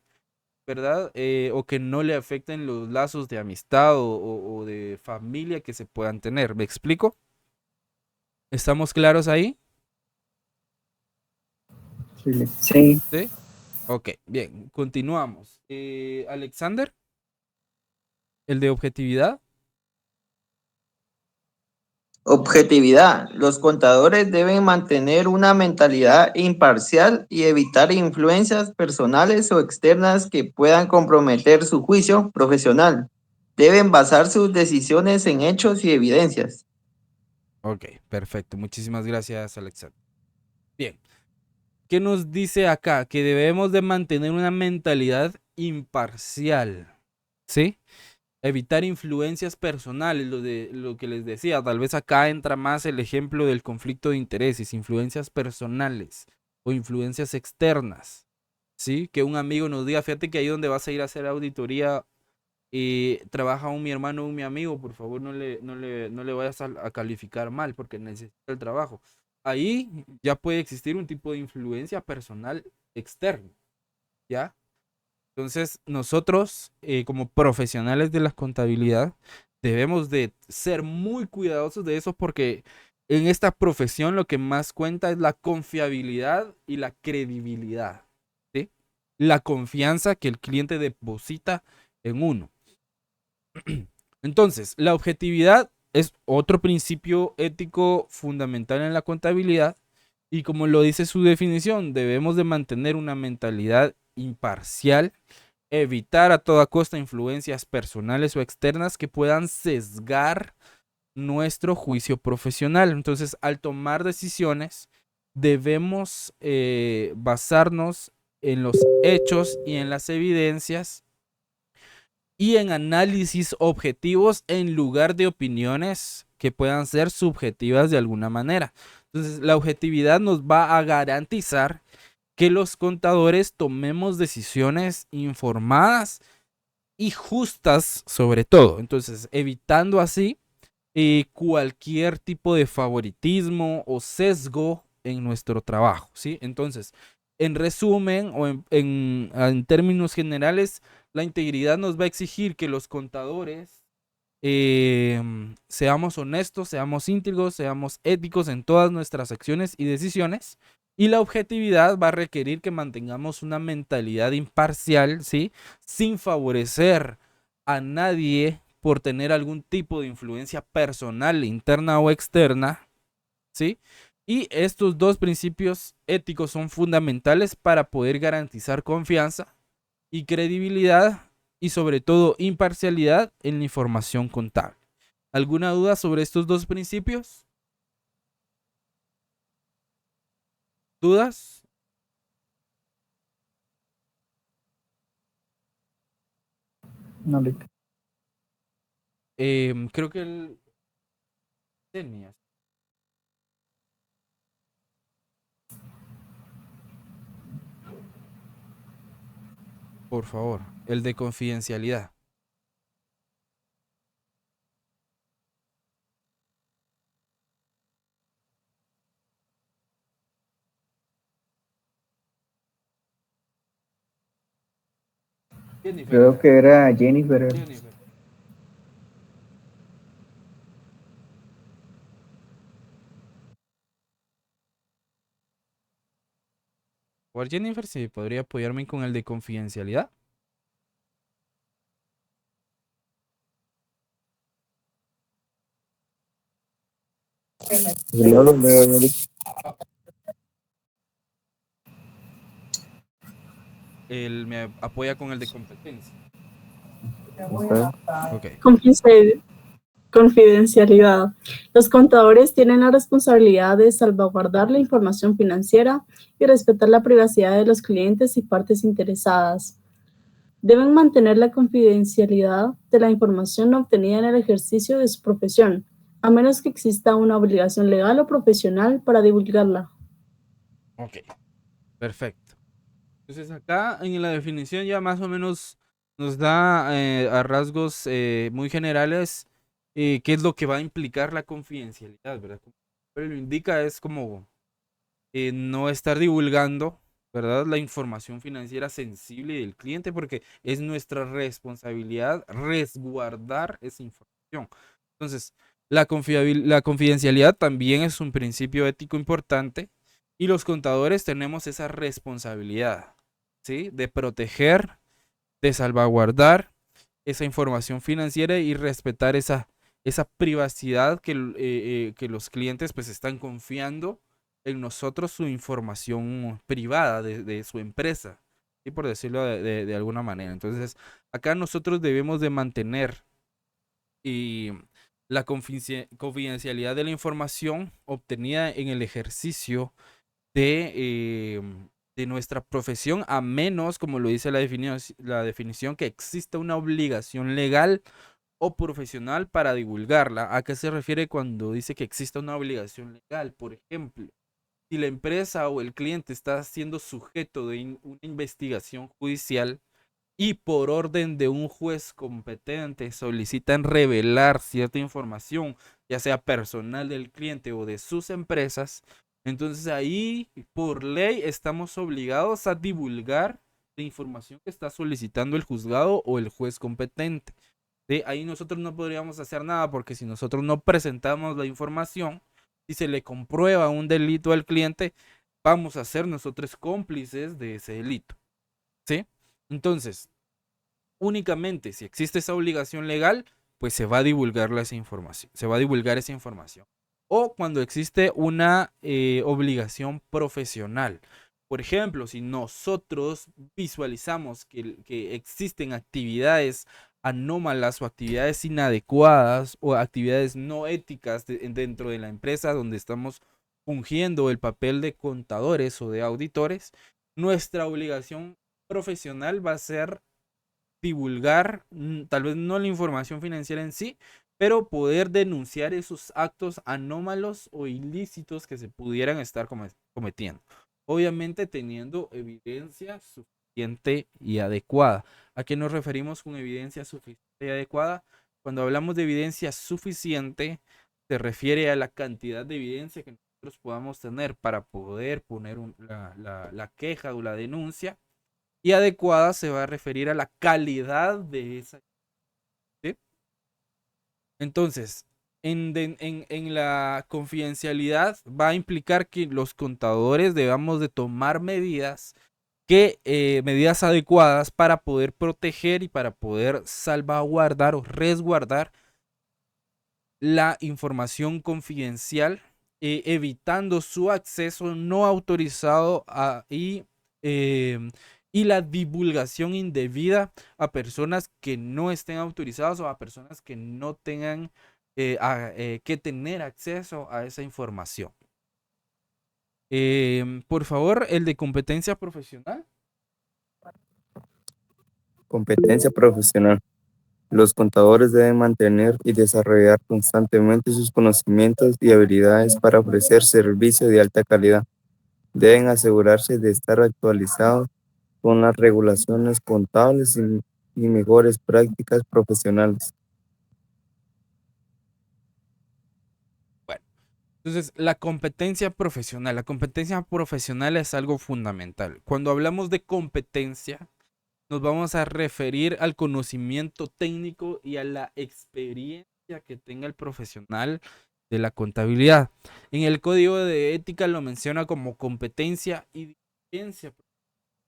¿verdad? O que no le afecten los lazos de amistad o de familia que se puedan tener. ¿Me explico? ¿Estamos claros ahí? Sí. ¿Sí? Ok, bien, continuamos. Alexander, el de objetividad. Objetividad. Los contadores deben mantener una mentalidad imparcial y evitar influencias personales o externas que puedan comprometer su juicio profesional. Deben basar sus decisiones en hechos y evidencias. Ok, perfecto. Muchísimas gracias, Alexander. Bien. ¿Qué nos dice acá? Que debemos de mantener una mentalidad imparcial, ¿sí? Evitar influencias personales, lo que les decía, tal vez acá entra más el ejemplo del conflicto de intereses, influencias personales o influencias externas, ¿sí? Que un amigo nos diga, fíjate que ahí donde vas a ir a hacer auditoría trabaja mi hermano o mi amigo, por favor no le vayas a calificar mal porque necesita el trabajo. Ahí ya puede existir un tipo de influencia personal externa, ¿ya? Entonces, nosotros, como profesionales de la contabilidad, debemos de ser muy cuidadosos de eso porque en esta profesión lo que más cuenta es la confiabilidad y la credibilidad, ¿sí? La confianza que el cliente deposita en uno. Entonces, la objetividad es otro principio ético fundamental en la contabilidad y como lo dice su definición, debemos de mantener una mentalidad imparcial, evitar a toda costa influencias personales o externas que puedan sesgar nuestro juicio profesional. Entonces, al tomar decisiones, debemos basarnos en los hechos y en las evidencias y en análisis objetivos en lugar de opiniones que puedan ser subjetivas de alguna manera. Entonces, la objetividad nos va a garantizar que los contadores tomemos decisiones informadas y justas sobre todo. Entonces, evitando así cualquier tipo de favoritismo o sesgo en nuestro trabajo, ¿sí? Entonces, en resumen o en términos generales, la integridad nos va a exigir que los contadores seamos honestos, seamos íntegros, seamos éticos en todas nuestras acciones y decisiones. Y la objetividad va a requerir que mantengamos una mentalidad imparcial, ¿sí? Sin favorecer a nadie por tener algún tipo de influencia personal, interna o externa, ¿sí? Y estos dos principios éticos son fundamentales para poder garantizar confianza y credibilidad y sobre todo imparcialidad en la información contable. ¿Alguna duda sobre estos dos principios? ¿Dudas? No le Creo que él tenía. Por favor, el de confidencialidad. Jennifer. Creo que era Jennifer. Jennifer. Por Jennifer, si podría apoyarme con el de confidencialidad. Él me apoya con el de competencia. Ok. Confidencialidad. Los contadores tienen la responsabilidad de salvaguardar la información financiera y respetar la privacidad de los clientes y partes interesadas. Deben mantener la confidencialidad de la información obtenida en el ejercicio de su profesión, a menos que exista una obligación legal o profesional para divulgarla. Ok, perfecto. Entonces acá en la definición ya más o menos nos da a rasgos muy generales qué es lo que va a implicar la confidencialidad, ¿verdad? Pero lo indica es como no estar divulgando, ¿verdad? La información financiera sensible del cliente porque es nuestra responsabilidad resguardar esa información. Entonces, la confidencialidad también es un principio ético importante y los contadores tenemos esa responsabilidad, ¿sí? De proteger, de salvaguardar esa información financiera y respetar esa privacidad que los clientes pues están confiando en nosotros su información privada de su empresa, ¿sí? Por decirlo de alguna manera. Entonces, acá nosotros debemos de mantener la confidencialidad de la información obtenida en el ejercicio de nuestra profesión, a menos, como lo dice la definición, que exista una obligación legal o profesional para divulgarla. ¿A qué se refiere cuando dice que exista una obligación legal? Por ejemplo, si la empresa o el cliente está siendo sujeto de una investigación judicial y por orden de un juez competente solicitan revelar cierta información, ya sea personal del cliente o de sus empresas, entonces ahí por ley estamos obligados a divulgar la información que está solicitando el juzgado o el juez competente. ¿Sí? Ahí nosotros no podríamos hacer nada porque si nosotros no presentamos la información, si se le comprueba un delito al cliente, vamos a ser nosotros cómplices de ese delito. ¿Sí? Entonces, únicamente si existe esa obligación legal, pues se va a divulgar esa información. Se va a divulgar esa información. O cuando existe una obligación profesional. Por ejemplo, si nosotros visualizamos que existen actividades anómalas o actividades inadecuadas o actividades no éticas dentro de la empresa donde estamos fungiendo el papel de contadores o de auditores, nuestra obligación profesional va a ser divulgar, tal vez no la información financiera en sí, pero poder denunciar esos actos anómalos o ilícitos que se pudieran estar cometiendo. Obviamente teniendo evidencia suficiente y adecuada. ¿A qué nos referimos con evidencia suficiente y adecuada? Cuando hablamos de evidencia suficiente, se refiere a la cantidad de evidencia que nosotros podamos tener para poder poner la queja o la denuncia. Y adecuada se va a referir a la calidad de esa. ¿Sí? Entonces, en la confidencialidad va a implicar que los contadores debamos de tomar medidas medidas adecuadas para poder proteger y para poder salvaguardar o resguardar la información confidencial, evitando su acceso no autorizado y la divulgación indebida a personas que no estén autorizadas o a personas que no tengan que tener acceso a esa información. Por favor, el de competencia profesional. Competencia profesional. Los contadores deben mantener y desarrollar constantemente sus conocimientos y habilidades para ofrecer servicio de alta calidad. Deben asegurarse de estar actualizados con las regulaciones contables y mejores prácticas profesionales. Bueno, entonces la competencia profesional. La competencia profesional es algo fundamental. Cuando hablamos de competencia, nos vamos a referir al conocimiento técnico y a la experiencia que tenga el profesional de la contabilidad. En el código de ética lo menciona como competencia y diligencia.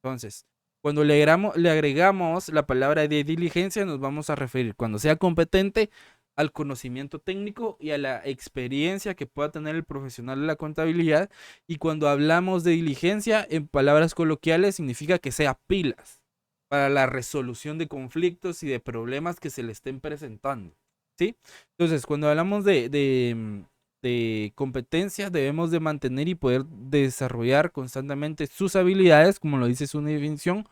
Entonces, cuando le agregamos la palabra de diligencia, nos vamos a referir, cuando sea competente, al conocimiento técnico y a la experiencia que pueda tener el profesional de la contabilidad. Y cuando hablamos de diligencia, en palabras coloquiales, significa que sea pilas para la resolución de conflictos y de problemas que se le estén presentando, ¿sí? Entonces, cuando hablamos de competencias, debemos de mantener y poder desarrollar constantemente sus habilidades, como lo dice su definición,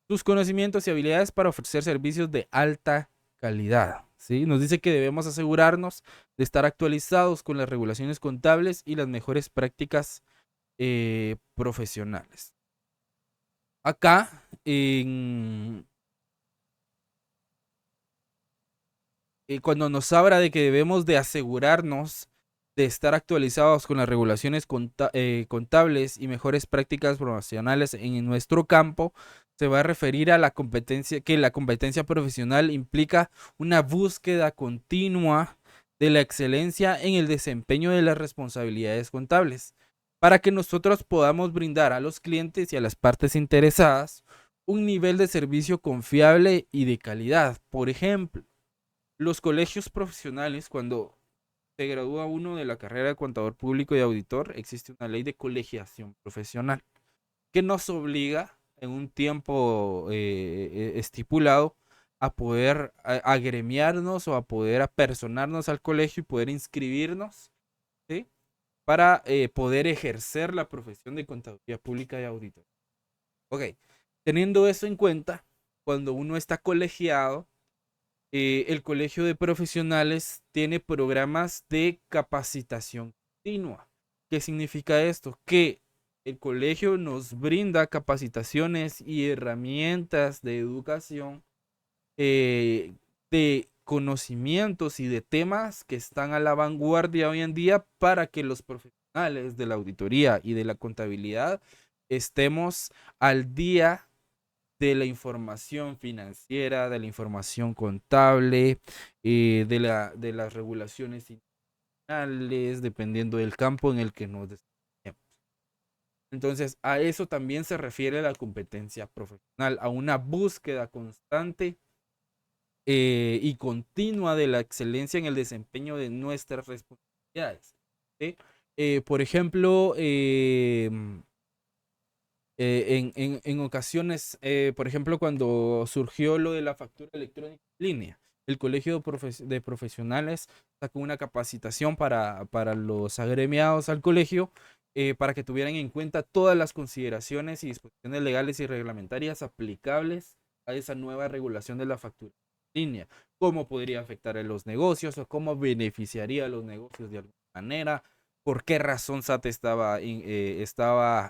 sus conocimientos y habilidades para ofrecer servicios de alta calidad, ¿sí? Nos dice que debemos asegurarnos de estar actualizados con las regulaciones contables y las mejores prácticas profesionales. Acá, cuando nos habla de que debemos de asegurarnos de estar actualizados con las regulaciones contables y mejores prácticas profesionales en nuestro campo, se va a referir a la competencia, que la competencia profesional implica una búsqueda continua de la excelencia en el desempeño de las responsabilidades contables, para que nosotros podamos brindar a los clientes y a las partes interesadas un nivel de servicio confiable y de calidad. Por ejemplo, los colegios profesionales, cuando se gradúa uno de la carrera de contador público y auditor, existe una ley de colegiación profesional que nos obliga en un tiempo estipulado a poder agremiarnos o a poder apersonarnos al colegio y poder inscribirnos, ¿sí?, para poder ejercer la profesión de contaduría pública y auditor. Ok, teniendo eso en cuenta, cuando uno está colegiado, el colegio de profesionales tiene programas de capacitación continua. ¿Qué significa esto? Que el colegio nos brinda capacitaciones y herramientas de educación, de conocimientos y de temas que están a la vanguardia hoy en día para que los profesionales de la auditoría y de la contabilidad estemos al día de la información financiera, de la información contable, de las regulaciones internacionales, dependiendo del campo en el que nos desempeñemos. Entonces, a eso también se refiere la competencia profesional, a una búsqueda constante y continua de la excelencia en el desempeño de nuestras responsabilidades, ¿sí? Por ejemplo, en ocasiones, por ejemplo, cuando surgió lo de la factura electrónica en línea, el Colegio de Profesionales sacó una capacitación para los agremiados al colegio, para que tuvieran en cuenta todas las consideraciones y disposiciones legales y reglamentarias aplicables a esa nueva regulación de la factura línea, cómo podría afectar a los negocios o cómo beneficiaría a los negocios de alguna manera, por qué razón SAT estaba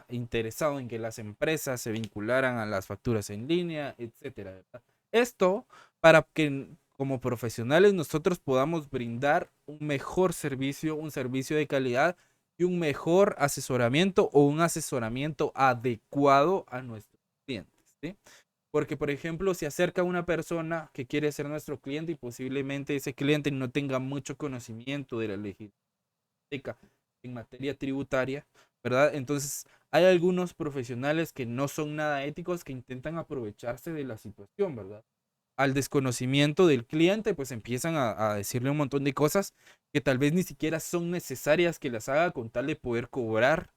interesado en que las empresas se vincularan a las facturas en línea, etcétera, ¿verdad? Esto para que como profesionales nosotros podamos brindar un mejor servicio, un servicio de calidad y un mejor asesoramiento o un asesoramiento adecuado a nuestros clientes, ¿sí? Porque, por ejemplo, se acerca una persona que quiere ser nuestro cliente y posiblemente ese cliente no tenga mucho conocimiento de la legislación en materia tributaria, ¿verdad? Entonces, hay algunos profesionales que no son nada éticos que intentan aprovecharse de la situación, ¿verdad? Al desconocimiento del cliente, pues empiezan a decirle un montón de cosas que tal vez ni siquiera son necesarias que las haga con tal de poder cobrar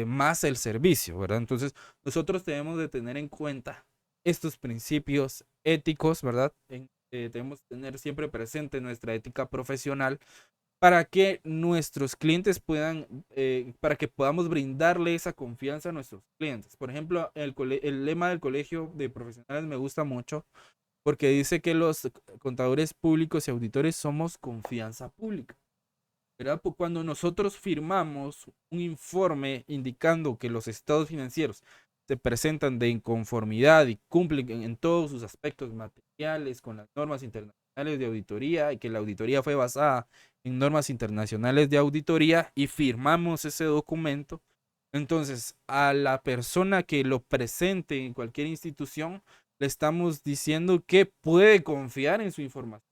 más el servicio, ¿verdad? Entonces, nosotros debemos de tener en cuenta estos principios éticos, ¿verdad? Debemos tener siempre presente nuestra ética profesional para que nuestros clientes para que podamos brindarle esa confianza a nuestros clientes. Por ejemplo, el lema del colegio de profesionales me gusta mucho porque dice que los contadores públicos y auditores somos confianza pública, ¿verdad? Cuando nosotros firmamos un informe indicando que los estados financieros se presentan de inconformidad y cumplen en todos sus aspectos materiales con las normas internacionales de auditoría y que la auditoría fue basada en normas internacionales de auditoría y firmamos ese documento, entonces a la persona que lo presente en cualquier institución le estamos diciendo que puede confiar en su información.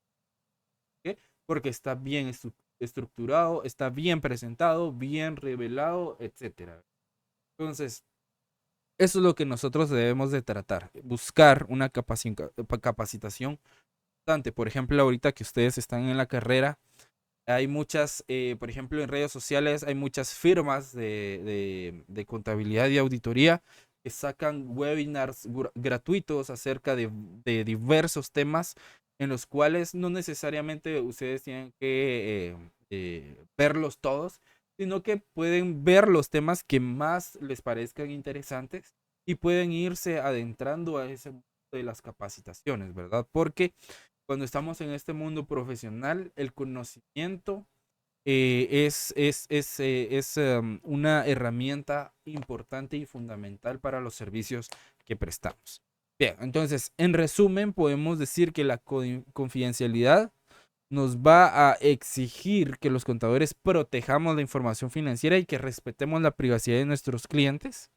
¿Qué? Porque está bien estructurado, está bien presentado, bien revelado, etcétera. Entonces, eso es lo que nosotros debemos de tratar, buscar una capacitación constante. Por ejemplo, ahorita que ustedes están en la carrera, hay muchas, por ejemplo, en redes sociales hay muchas firmas de contabilidad y auditoría que sacan webinars gratuitos acerca de diversos temas en los cuales no necesariamente ustedes tienen que verlos todos, sino que pueden ver los temas que más les parezcan interesantes y pueden irse adentrando a ese mundo de las capacitaciones, ¿verdad? Porque cuando estamos en este mundo profesional, el conocimiento es una herramienta importante y fundamental para los servicios que prestamos. Bien, entonces, en resumen, podemos decir que la confidencialidad nos va a exigir que los contadores protejamos la información financiera y que respetemos la privacidad de nuestros clientes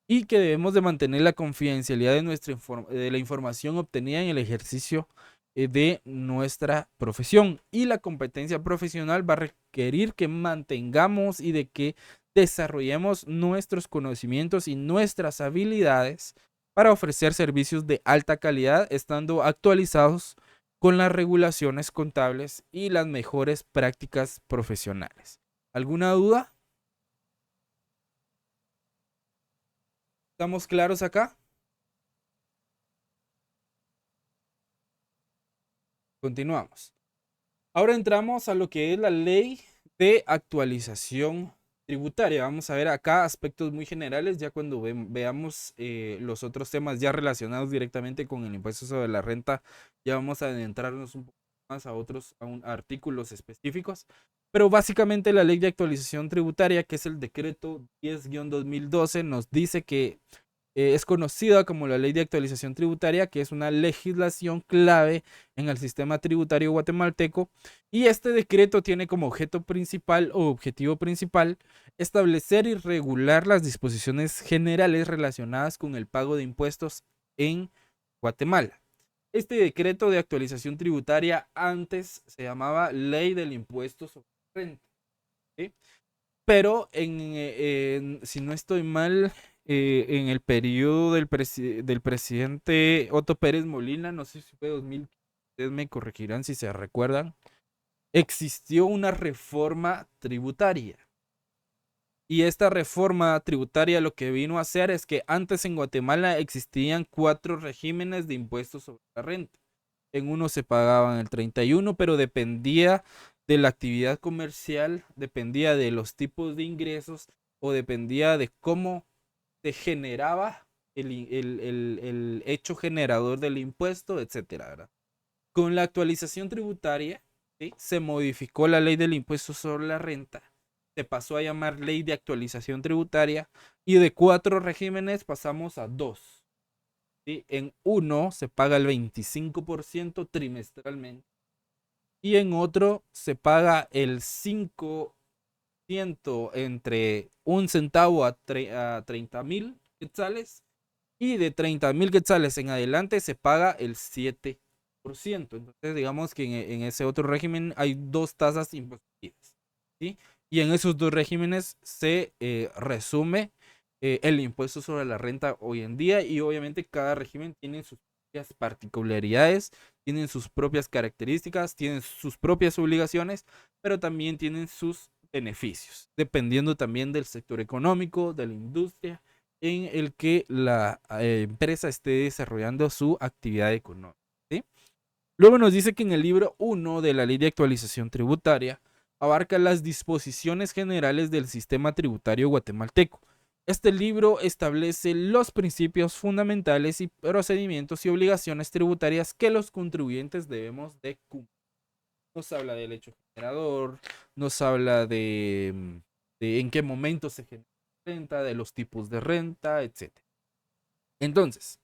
y que debemos de mantener la confidencialidad de la información obtenida en el ejercicio de nuestra profesión. Y la competencia profesional va a requerir que mantengamos y de que desarrollemos nuestros conocimientos y nuestras habilidades para ofrecer servicios de alta calidad, estando actualizados con las regulaciones contables y las mejores prácticas profesionales. ¿Alguna duda? ¿Estamos claros acá? Continuamos. Ahora entramos a lo que es la ley de actualización tributaria. Vamos a ver acá aspectos muy generales, ya cuando veamos los otros temas ya relacionados directamente con el impuesto sobre la renta, ya vamos a adentrarnos un poco más a otros artículos específicos. Pero básicamente la ley de actualización tributaria, que es el decreto 10-2012, nos dice que es conocida como la ley de actualización tributaria, que es una legislación clave en el sistema tributario guatemalteco, y este decreto tiene como objeto principal o objetivo principal establecer y regular las disposiciones generales relacionadas con el pago de impuestos en Guatemala. Este decreto de actualización tributaria antes se llamaba Ley del Impuesto sobre la Renta, ¿sí? Pero si no estoy mal, en el periodo del presidente Otto Pérez Molina, no sé si fue 2000, ustedes me corregirán si se recuerdan, existió una reforma tributaria. Y esta reforma tributaria lo que vino a hacer es que antes en Guatemala existían 4 regímenes de impuestos sobre la renta. En uno se pagaban el 31, pero dependía de la actividad comercial, dependía de los tipos de ingresos o dependía de cómo se generaba el hecho generador del impuesto, etcétera, ¿verdad? Con la actualización tributaria, ¿sí?, se modificó la ley del impuesto sobre la renta, se pasó a llamar ley de actualización tributaria y de 4 regímenes pasamos a 2. ¿Sí? En uno se paga el 25% trimestralmente y en otro se paga el 5% entre 1 centavo a 30,000 quetzales y de 30,000 quetzales en adelante se paga el 7%. Entonces digamos que en ese otro régimen hay 2 tasas impositivas, ¿sí? Y en esos 2 regímenes se resume el impuesto sobre la renta hoy en día, y obviamente cada régimen tiene sus propias particularidades, tienen sus propias características, tienen sus propias obligaciones, pero también tienen sus beneficios, dependiendo también del sector económico, de la industria en el que la empresa esté desarrollando su actividad económica, ¿sí? Luego nos dice que en el libro 1 de la Ley de Actualización Tributaria abarca las disposiciones generales del sistema tributario guatemalteco. Este libro establece los principios fundamentales y procedimientos y obligaciones tributarias que los contribuyentes debemos de cumplir. Nos habla del hecho generador, nos habla de en qué momento se genera renta, de los tipos de renta, etc. Entonces,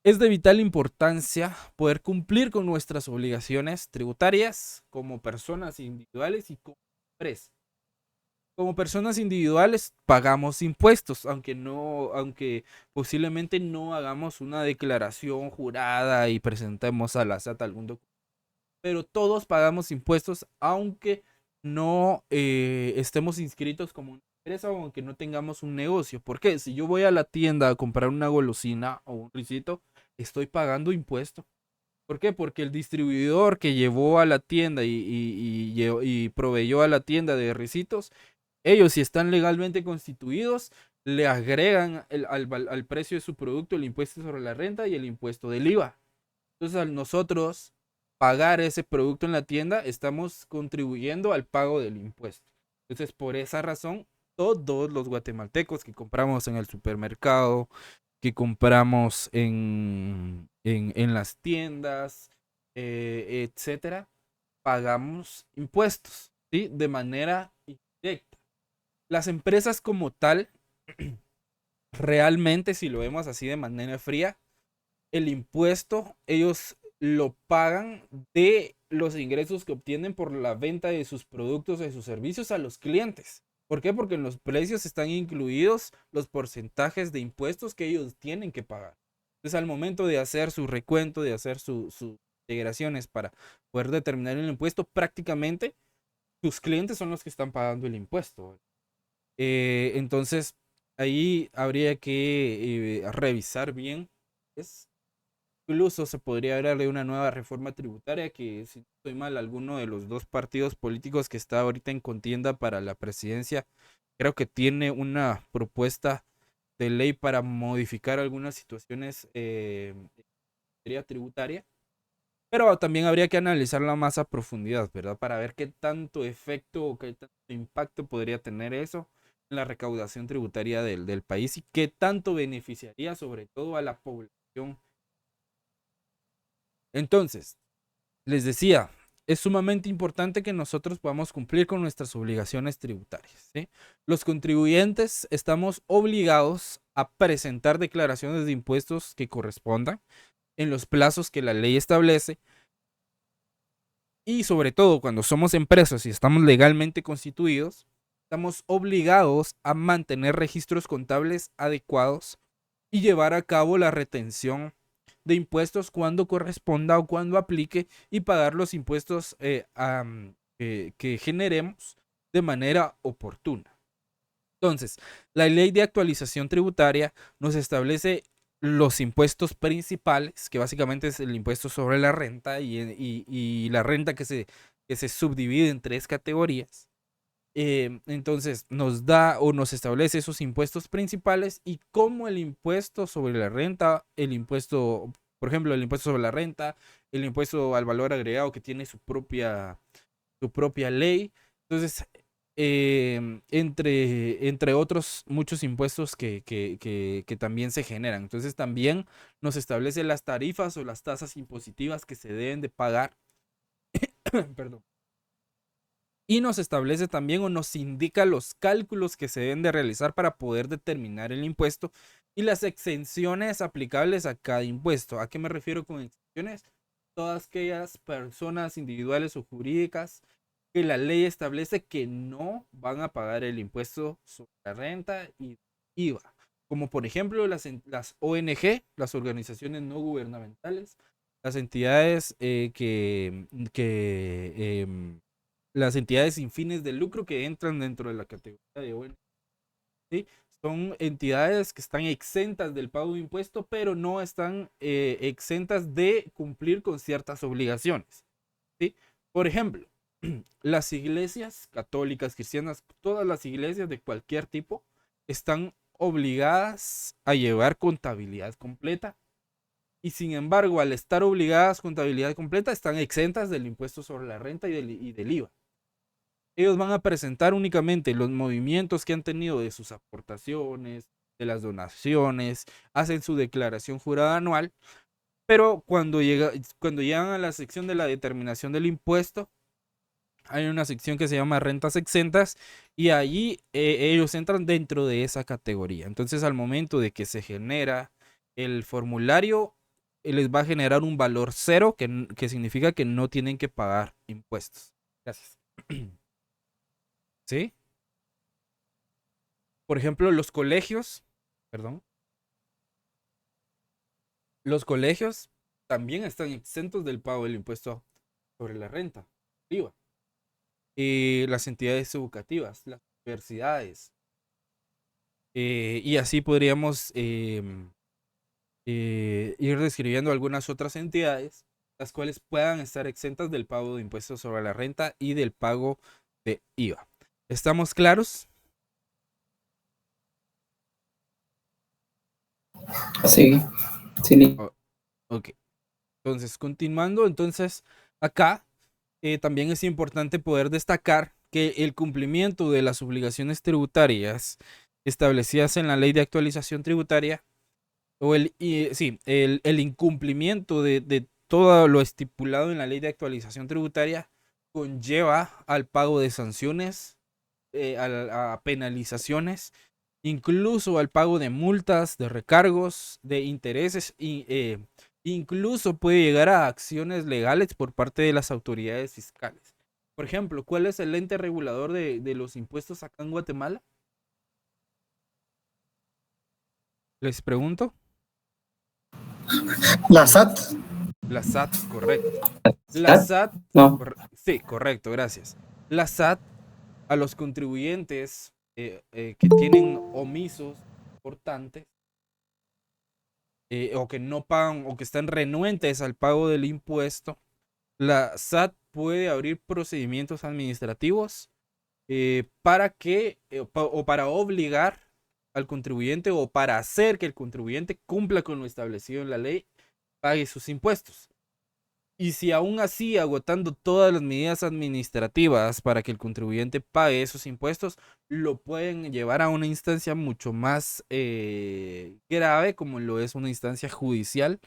es de vital importancia poder cumplir con nuestras obligaciones tributarias como personas individuales y como empresas. Como personas individuales pagamos impuestos, aunque posiblemente no hagamos una declaración jurada y presentemos a la SAT algún documento. Pero todos pagamos impuestos, aunque no estemos inscritos como una empresa o aunque no tengamos un negocio. ¿Por qué? Si yo voy a la tienda a comprar una golosina o un risito, estoy pagando impuesto. ¿Por qué? Porque el distribuidor que llevó a la tienda y proveyó a la tienda de risitos, ellos, si están legalmente constituidos, le agregan al precio de su producto el impuesto sobre la renta y el impuesto del IVA. Entonces, al nosotros pagar ese producto en la tienda, estamos contribuyendo al pago del impuesto. Entonces, por esa razón, todos los guatemaltecos que compramos en el supermercado, que compramos en las tiendas, etcétera, pagamos impuestos, ¿sí?, de manera indirecta. Las empresas como tal, realmente, si lo vemos así de manera fría, el impuesto ellos lo pagan de los ingresos que obtienen por la venta de sus productos y sus servicios a los clientes. ¿Por qué? Porque en los precios están incluidos los porcentajes de impuestos que ellos tienen que pagar. Entonces, al momento de hacer su recuento, de hacer sus integraciones para poder determinar el impuesto, prácticamente sus clientes son los que están pagando el impuesto. Entonces, ahí habría que revisar bien. Incluso se podría hablar de una nueva reforma tributaria que, si no estoy mal, alguno de los 2 partidos políticos que está ahorita en contienda para la presidencia, creo que tiene una propuesta de ley para modificar algunas situaciones en materia tributaria. Pero también habría que analizarla más a profundidad, ¿verdad? Para ver qué tanto efecto o qué tanto impacto podría tener eso en la recaudación tributaria del país y qué tanto beneficiaría sobre todo a la población. Entonces, les decía, es sumamente importante que nosotros podamos cumplir con nuestras obligaciones tributarias, ¿sí? Los contribuyentes estamos obligados a presentar declaraciones de impuestos que correspondan en los plazos que la ley establece, y sobre todo cuando somos empresas y estamos legalmente constituidos, estamos obligados a mantener registros contables adecuados y llevar a cabo la retención de impuestos cuando corresponda o cuando aplique y pagar los impuestos que generemos de manera oportuna. Entonces, la ley de actualización tributaria nos establece los impuestos principales, que básicamente es el impuesto sobre la renta y la renta que se subdivide en 3 categorías. Entonces nos da o nos establece esos impuestos principales y cómo el impuesto sobre la renta, el impuesto, por ejemplo, el impuesto sobre la renta, el impuesto al valor agregado que tiene su propia ley. Entonces, entre otros muchos impuestos que también se generan. Entonces también nos establece las tarifas o las tasas impositivas que se deben de pagar. Perdón. Y nos establece también o nos indica los cálculos que se deben de realizar para poder determinar el impuesto y las exenciones aplicables a cada impuesto. ¿A qué me refiero con exenciones? Todas aquellas personas individuales o jurídicas que la ley establece que no van a pagar el impuesto sobre la renta y IVA, como por ejemplo las ONG, las organizaciones no gubernamentales, las entidades las entidades sin fines de lucro que entran dentro de la categoría de ONG, ¿sí? Son entidades que están exentas del pago de impuesto, pero no están exentas de cumplir con ciertas obligaciones, ¿sí? Por ejemplo, las iglesias católicas, cristianas, todas las iglesias de cualquier tipo están obligadas a llevar contabilidad completa y sin embargo al estar obligadas a contabilidad completa están exentas del impuesto sobre la renta y del IVA. Ellos van a presentar únicamente los movimientos que han tenido de sus aportaciones, de las donaciones, hacen su declaración jurada anual, pero cuando llegan a la sección de la determinación del impuesto, hay una sección que se llama rentas exentas y allí ellos entran dentro de esa categoría. Entonces al momento de que se genera el formulario, les va a generar un valor cero que significa que no tienen que pagar impuestos. Gracias. ¿Sí? Por ejemplo, los colegios también están exentos del pago del impuesto sobre la renta, IVA. Las entidades educativas, las universidades. Y así podríamos ir describiendo algunas otras entidades, las cuales puedan estar exentas del pago de impuestos sobre la renta y del pago de IVA. ¿Estamos claros? Sí, sí. Ok. Entonces, continuando, acá también es importante poder destacar que el cumplimiento de las obligaciones tributarias establecidas en la Ley de Actualización Tributaria o el incumplimiento de todo lo estipulado en la Ley de Actualización Tributaria conlleva al pago de sanciones, a penalizaciones, incluso al pago de multas, de recargos, de intereses y incluso puede llegar a acciones legales por parte de las autoridades fiscales. Por ejemplo, ¿cuál es el ente regulador de los impuestos acá en Guatemala? Les pregunto. La SAT. La SAT, correcto. La SAT, no. Sí, correcto, gracias. La SAT a los contribuyentes que tienen omisos importantes o que no pagan o que están renuentes al pago del impuesto, la SAT puede abrir procedimientos administrativos para obligar al contribuyente o para hacer que el contribuyente cumpla con lo establecido en la ley, pague sus impuestos. Y si aún así, agotando todas las medidas administrativas para que el contribuyente pague esos impuestos, lo pueden llevar a una instancia mucho más grave, como lo es una instancia judicial,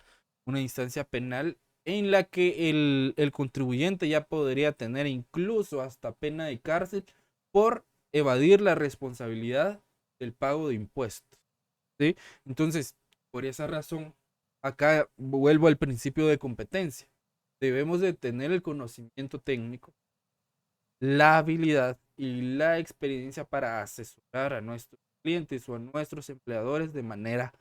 una instancia penal, en la que el contribuyente ya podría tener incluso hasta pena de cárcel por evadir la responsabilidad del pago de impuestos, ¿sí? Entonces, por esa razón, acá vuelvo al principio de competencia. Debemos de tener el conocimiento técnico, la habilidad y la experiencia para asesorar a nuestros clientes o a nuestros empleadores de manera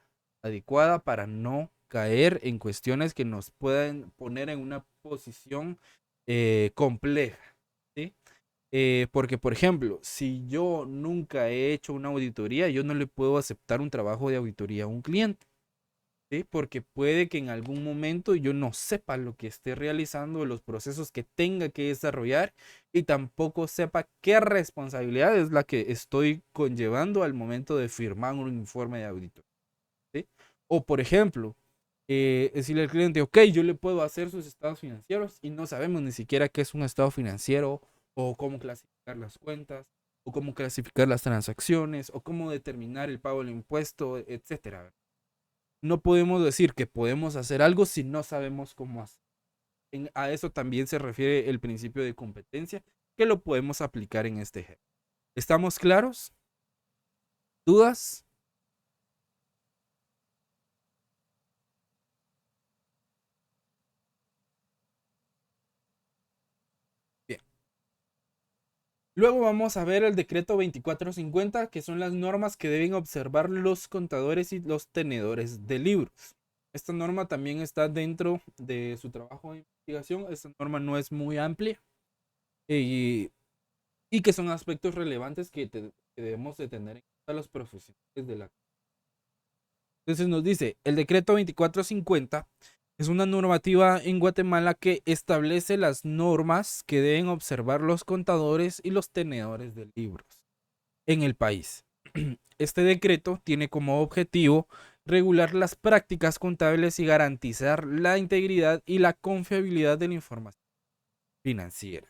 adecuada para no caer en cuestiones que nos puedan poner en una posición compleja, ¿sí? Porque, por ejemplo, si yo nunca he hecho una auditoría, yo no le puedo aceptar un trabajo de auditoría a un cliente. ¿Sí? Porque puede que en algún momento yo no sepa lo que esté realizando, los procesos que tenga que desarrollar y tampoco sepa qué responsabilidad es la que estoy conllevando al momento de firmar un informe de auditoría, ¿sí? O por ejemplo, decirle al cliente, ok, yo le puedo hacer sus estados financieros y no sabemos ni siquiera qué es un estado financiero o cómo clasificar las cuentas o cómo clasificar las transacciones, o cómo determinar el pago del impuesto, etcétera. No podemos decir que podemos hacer algo si no sabemos cómo hacer. A eso también se refiere el principio de competencia, que lo podemos aplicar en este ejemplo. ¿Estamos claros? ¿Dudas? Bien. Luego vamos a ver el decreto 2450, que son las normas que deben observar los contadores y los tenedores de libros. Esta norma también está dentro de su trabajo de investigación. Esta norma no es muy amplia y que son aspectos relevantes que debemos de tener en cuenta los profesionales de la. Entonces nos dice, el decreto 2450 es una normativa en Guatemala que establece las normas que deben observar los contadores y los tenedores de libros en el país. Este decreto tiene como objetivo regular las prácticas contables y garantizar la integridad y la confiabilidad de la información financiera.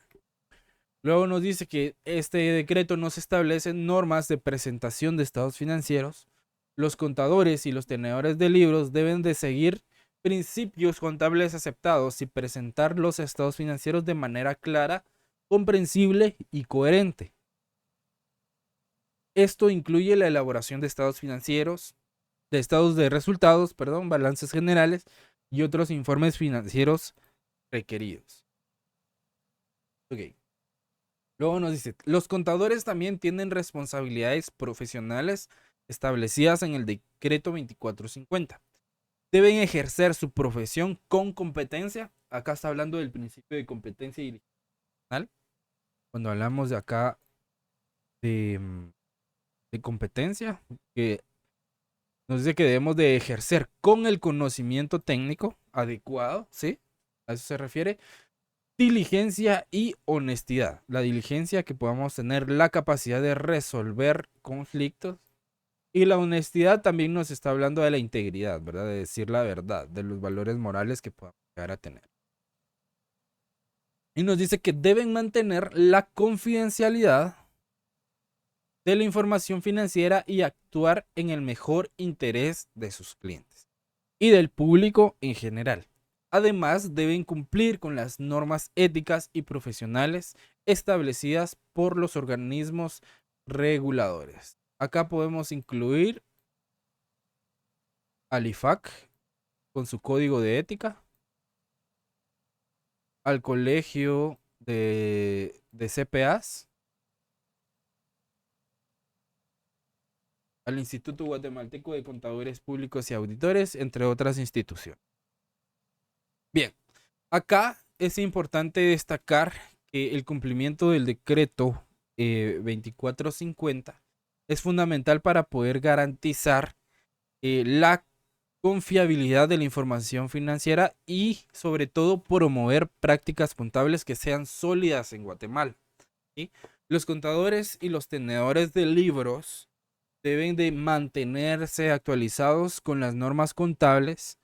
Luego nos dice que este decreto nos establece normas de presentación de estados financieros. Los contadores y los tenedores de libros deben de seguir principios contables aceptados y presentar los estados financieros de manera clara, comprensible y coherente. Esto incluye la elaboración de estados financieros, de estados de resultados, balances generales y otros informes financieros requeridos. Ok. Luego nos dice, los contadores también tienen responsabilidades profesionales establecidas en el decreto 2450. Deben ejercer su profesión con competencia. Acá está hablando del principio de competencia y cuando hablamos de acá de competencia, que nos dice que debemos de ejercer con el conocimiento técnico adecuado, ¿sí? A eso se refiere. Diligencia y honestidad. La diligencia, que podamos tener la capacidad de resolver conflictos. Y la honestidad también nos está hablando de la integridad, ¿verdad? De decir la verdad, de los valores morales que podamos llegar a tener. Y nos dice que deben mantener la confidencialidad de la información financiera y actuar en el mejor interés de sus clientes y del público en general. Además, deben cumplir con las normas éticas y profesionales establecidas por los organismos reguladores. Acá podemos incluir al IFAC con su código de ética, al colegio de CPAs, al Instituto Guatemalteco de Contadores Públicos y Auditores, entre otras instituciones. Bien, acá es importante destacar que el cumplimiento del decreto 2450 es fundamental para poder garantizar la confiabilidad de la información financiera y sobre todo promover prácticas contables que sean sólidas en Guatemala, ¿sí? Los contadores y los tenedores de libros deben de mantenerse actualizados con las normas contables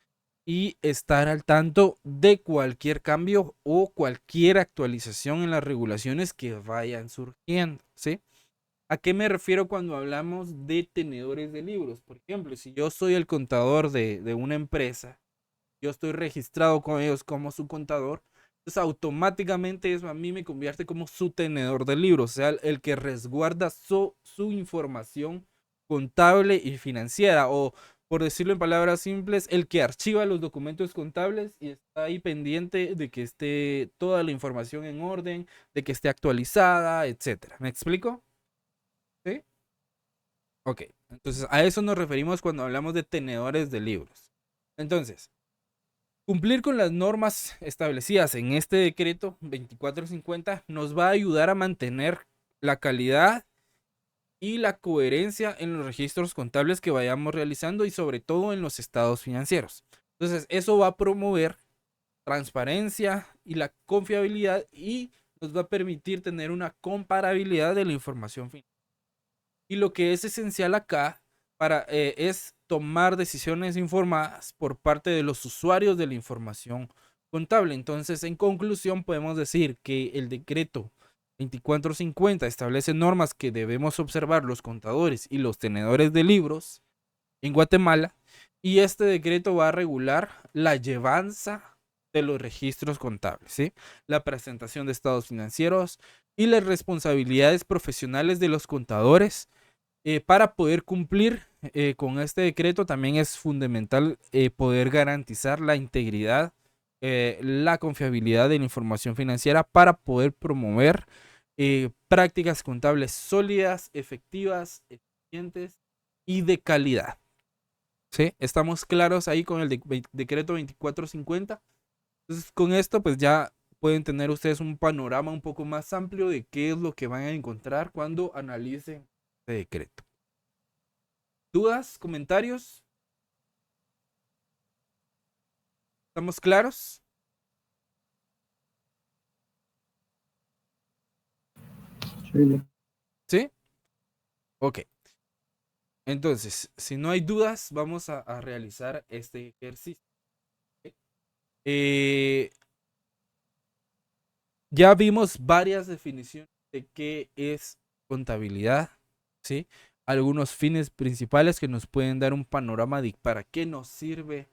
y estar al tanto de cualquier cambio o cualquier actualización en las regulaciones que vayan surgiendo, ¿sí? ¿A qué me refiero cuando hablamos de tenedores de libros? Por ejemplo, si yo soy el contador de una empresa, yo estoy registrado con ellos como su contador, entonces automáticamente eso a mí me convierte como su tenedor de libros, o sea, el que resguarda su información contable y financiera, o por decirlo en palabras simples, el que archiva los documentos contables y está ahí pendiente de que esté toda la información en orden, de que esté actualizada, etcétera. ¿Me explico? ¿Sí? Ok, entonces a eso nos referimos cuando hablamos de tenedores de libros. Entonces, cumplir con las normas establecidas en este decreto 2450 nos va a ayudar a mantener la calidad y la coherencia en los registros contables que vayamos realizando y sobre todo en los estados financieros. Entonces, eso va a promover transparencia y la confiabilidad y nos va a permitir tener una comparabilidad de la información financiera. Y lo que es esencial acá es tomar decisiones informadas por parte de los usuarios de la información contable. Entonces, en conclusión, podemos decir que el decreto 2450 establece normas que debemos observar los contadores y los tenedores de libros en Guatemala, y este decreto va a regular la llevanza de los registros contables, ¿sí? La presentación de estados financieros y las responsabilidades profesionales de los contadores. Para poder cumplir con este decreto también es fundamental poder garantizar la integridad, la confiabilidad de la información financiera para poder promover prácticas contables sólidas, efectivas, eficientes y de calidad. ¿Sí? ¿Estamos claros ahí con el decreto 2450? Entonces, con esto pues ya pueden tener ustedes un panorama un poco más amplio de qué es lo que van a encontrar cuando analicen este decreto. ¿Dudas? ¿Comentarios? ¿Estamos claros? ¿Sí? Ok. Entonces, si no hay dudas, vamos a realizar este ejercicio. Ya vimos varias definiciones de qué es contabilidad, ¿sí? Algunos fines principales que nos pueden dar un panorama de para qué nos sirve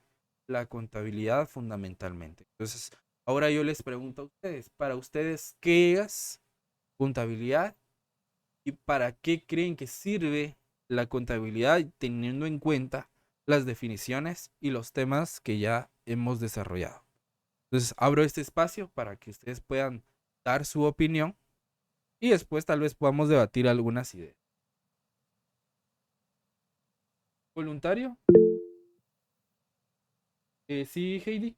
la contabilidad fundamentalmente. Entonces, ahora yo les pregunto a ustedes, para ustedes, ¿qué es contabilidad y para qué creen que sirve la contabilidad teniendo en cuenta las definiciones y los temas que ya hemos desarrollado? Entonces, abro este espacio para que ustedes puedan dar su opinión y después tal vez podamos debatir algunas ideas. ¿Voluntario? Sí, Heidi.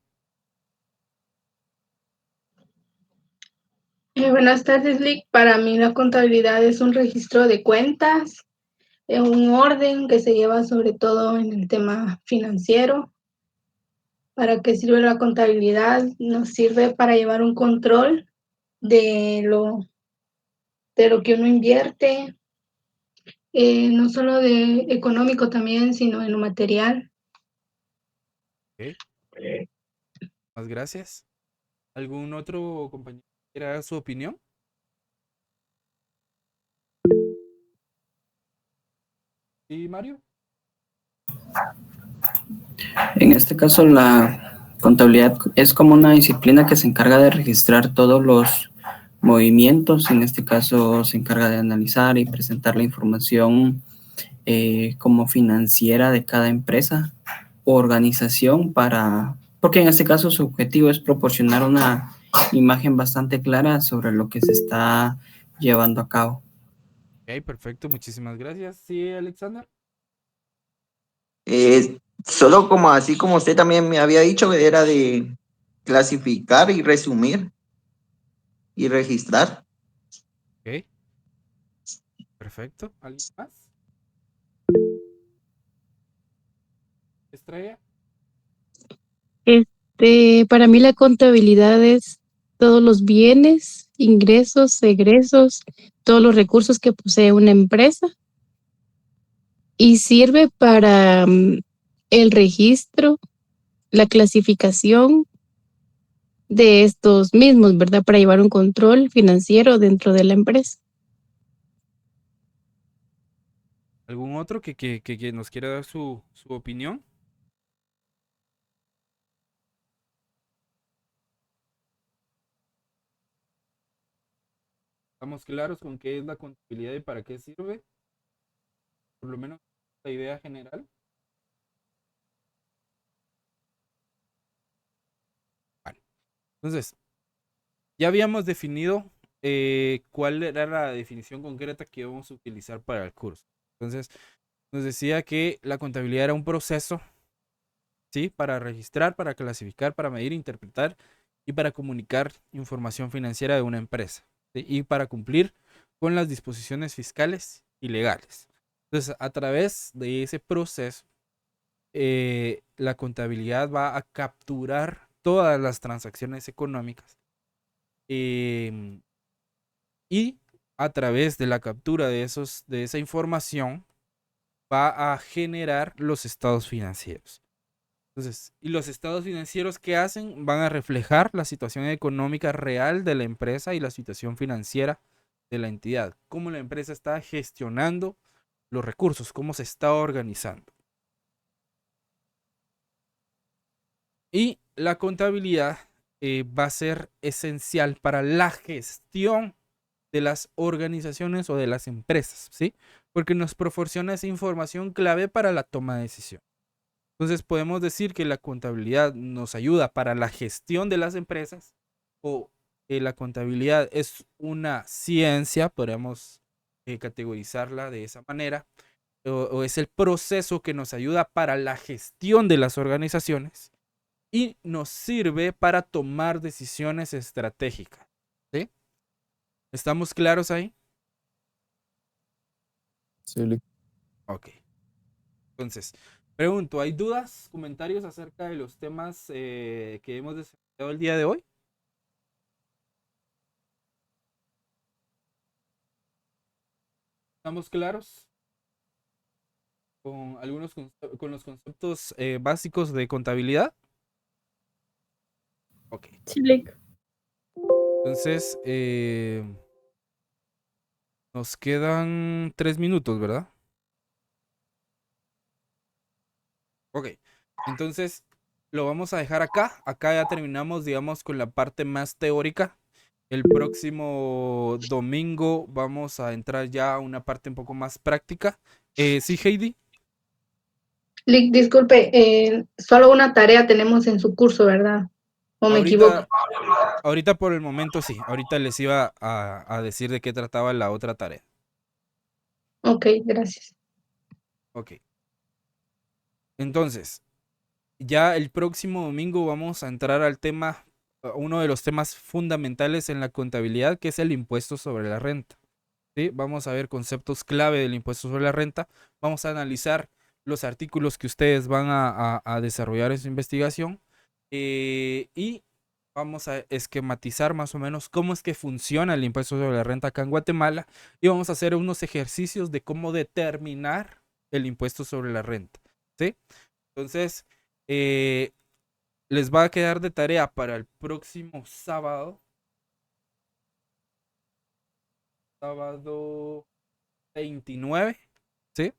Buenas tardes, Lick. Para mí la contabilidad es un registro de cuentas, un orden que se lleva sobre todo en el tema financiero. ¿Para qué sirve la contabilidad? Nos sirve para llevar un control de lo que uno invierte, no solo de económico también, sino en lo material. Ok. Más gracias. ¿Algún otro compañero que quiera dar su opinión? ¿Sí, Mario? En este caso, la contabilidad es como una disciplina que se encarga de registrar todos los movimientos. En este caso, se encarga de analizar y presentar la información como financiera de cada empresa o organización porque en este caso su objetivo es proporcionar una imagen bastante clara sobre lo que se está llevando a cabo. Ok, perfecto. Muchísimas gracias. Sí, Alexander. Solo como así como usted también me había dicho, era de clasificar y resumir y registrar. Ok. Perfecto. ¿Alguien más? Estrella. Para mí la contabilidad es todos los bienes, ingresos, egresos, todos los recursos que posee una empresa y sirve para el registro, la clasificación de estos mismos, ¿verdad? Para llevar un control financiero dentro de la empresa. ¿Algún otro que nos quiera dar su opinión? ¿Estamos claros con qué es la contabilidad y para qué sirve? Por lo menos la idea general. Vale. Entonces, ya habíamos definido cuál era la definición concreta que íbamos a utilizar para el curso. Entonces, nos decía que la contabilidad era un proceso, ¿sí? Para registrar, para clasificar, para medir, interpretar y para comunicar información financiera de una empresa, ¿sí? Y para cumplir con las disposiciones fiscales y legales. Entonces, a través de ese proceso, la contabilidad va a capturar todas las transacciones económicas y a través de la captura de esa información va a generar los estados financieros. Entonces, y los estados financieros que hacen van a reflejar la situación económica real de la empresa y la situación financiera de la entidad, cómo la empresa está gestionando los recursos, cómo se está organizando. Y la contabilidad va a ser esencial para la gestión de las organizaciones o de las empresas, ¿sí? Porque nos proporciona esa información clave para la toma de decisión. Entonces podemos decir que la contabilidad nos ayuda para la gestión de las empresas, o la contabilidad es una ciencia, podríamos categorizarla de esa manera, o es el proceso que nos ayuda para la gestión de las organizaciones y nos sirve para tomar decisiones estratégicas, ¿sí? ¿Estamos claros ahí? Sí, Lick. Ok. Entonces, pregunto, ¿hay dudas, comentarios acerca de los temas que hemos desarrollado el día de hoy? ¿Estamos claros con con los conceptos básicos de contabilidad? Ok. Sí, Lick. Entonces, nos quedan 3 minutos, ¿verdad? Ok. Entonces, lo vamos a dejar acá. Acá ya terminamos, digamos, con la parte más teórica. El próximo domingo vamos a entrar ya a una parte un poco más práctica. ¿Sí, Heidi? Lick, disculpe, solo una tarea tenemos en su curso, ¿verdad? ¿O me equivoco? Ahorita por el momento sí. Ahorita les iba a decir de qué trataba la otra tarea. Ok, gracias. Ok. Entonces, ya el próximo domingo vamos a entrar al tema, uno de los temas fundamentales en la contabilidad, que es el impuesto sobre la renta. ¿Sí? Vamos a ver conceptos clave del impuesto sobre la renta. Vamos a analizar los artículos que ustedes van a desarrollar en su investigación y vamos a esquematizar más o menos cómo es que funciona el impuesto sobre la renta acá en Guatemala y vamos a hacer unos ejercicios de cómo determinar el impuesto sobre la renta, ¿sí? Entonces, les va a quedar de tarea para el próximo sábado 29, ¿sí?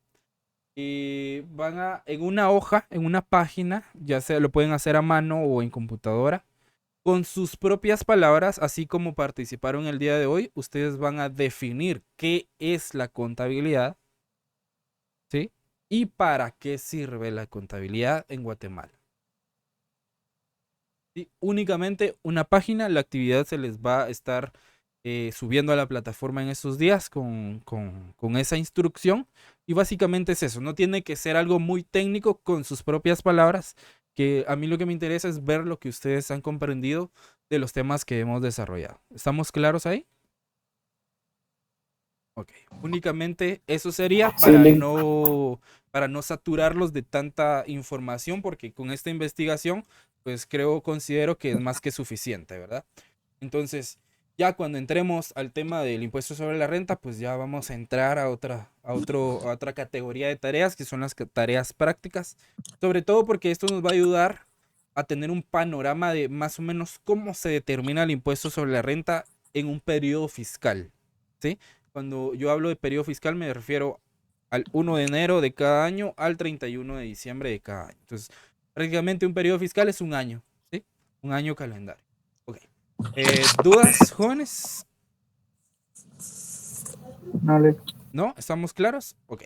Y van en una hoja, en una página, ya sea lo pueden hacer a mano o en computadora, con sus propias palabras, así como participaron el día de hoy, ustedes van a definir qué es la contabilidad, ¿sí? Y para qué sirve la contabilidad en Guatemala. ¿Sí? Únicamente una página, la actividad se les va a estar subiendo a la plataforma en estos días con esa instrucción. Y básicamente es eso, no tiene que ser algo muy técnico, con sus propias palabras, que a mí lo que me interesa es ver lo que ustedes han comprendido de los temas que hemos desarrollado. ¿Estamos claros ahí? Ok, únicamente eso sería para no saturarlos de tanta información, porque con esta investigación, pues considero que es más que suficiente, ¿verdad? Entonces, ya cuando entremos al tema del impuesto sobre la renta, pues ya vamos a entrar a otra categoría de tareas, que son las tareas prácticas, sobre todo porque esto nos va a ayudar a tener un panorama de más o menos cómo se determina el impuesto sobre la renta en un periodo fiscal, ¿sí? Cuando yo hablo de periodo fiscal me refiero al 1 de enero de cada año al 31 de diciembre de cada año. Entonces, prácticamente un periodo fiscal es un año, ¿sí? Un año calendario. Ok. ¿Dudas, jóvenes? ¿No? ¿Estamos claros? Ok.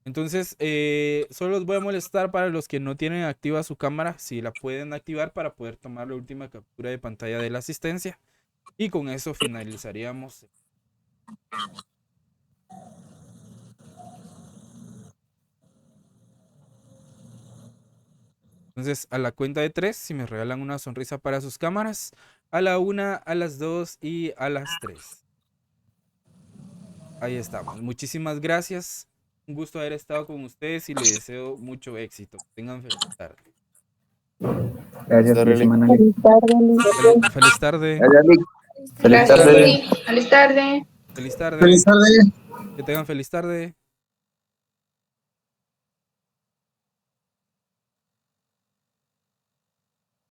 Entonces, solo los voy a molestar para los que no tienen activa su cámara, si la pueden activar para poder tomar la última captura de pantalla de la asistencia. Y con eso finalizaríamos. Entonces, a la cuenta de 3, si me regalan una sonrisa para sus cámaras, a la 1, a las 2 y a las 3. Ahí estamos. Muchísimas gracias. Un gusto haber estado con ustedes y les deseo mucho éxito. Tengan feliz tarde. Gracias, feliz tarde. Gracias, Lick. Feliz tarde. Feliz tarde. Feliz tarde. Que tengan feliz tarde.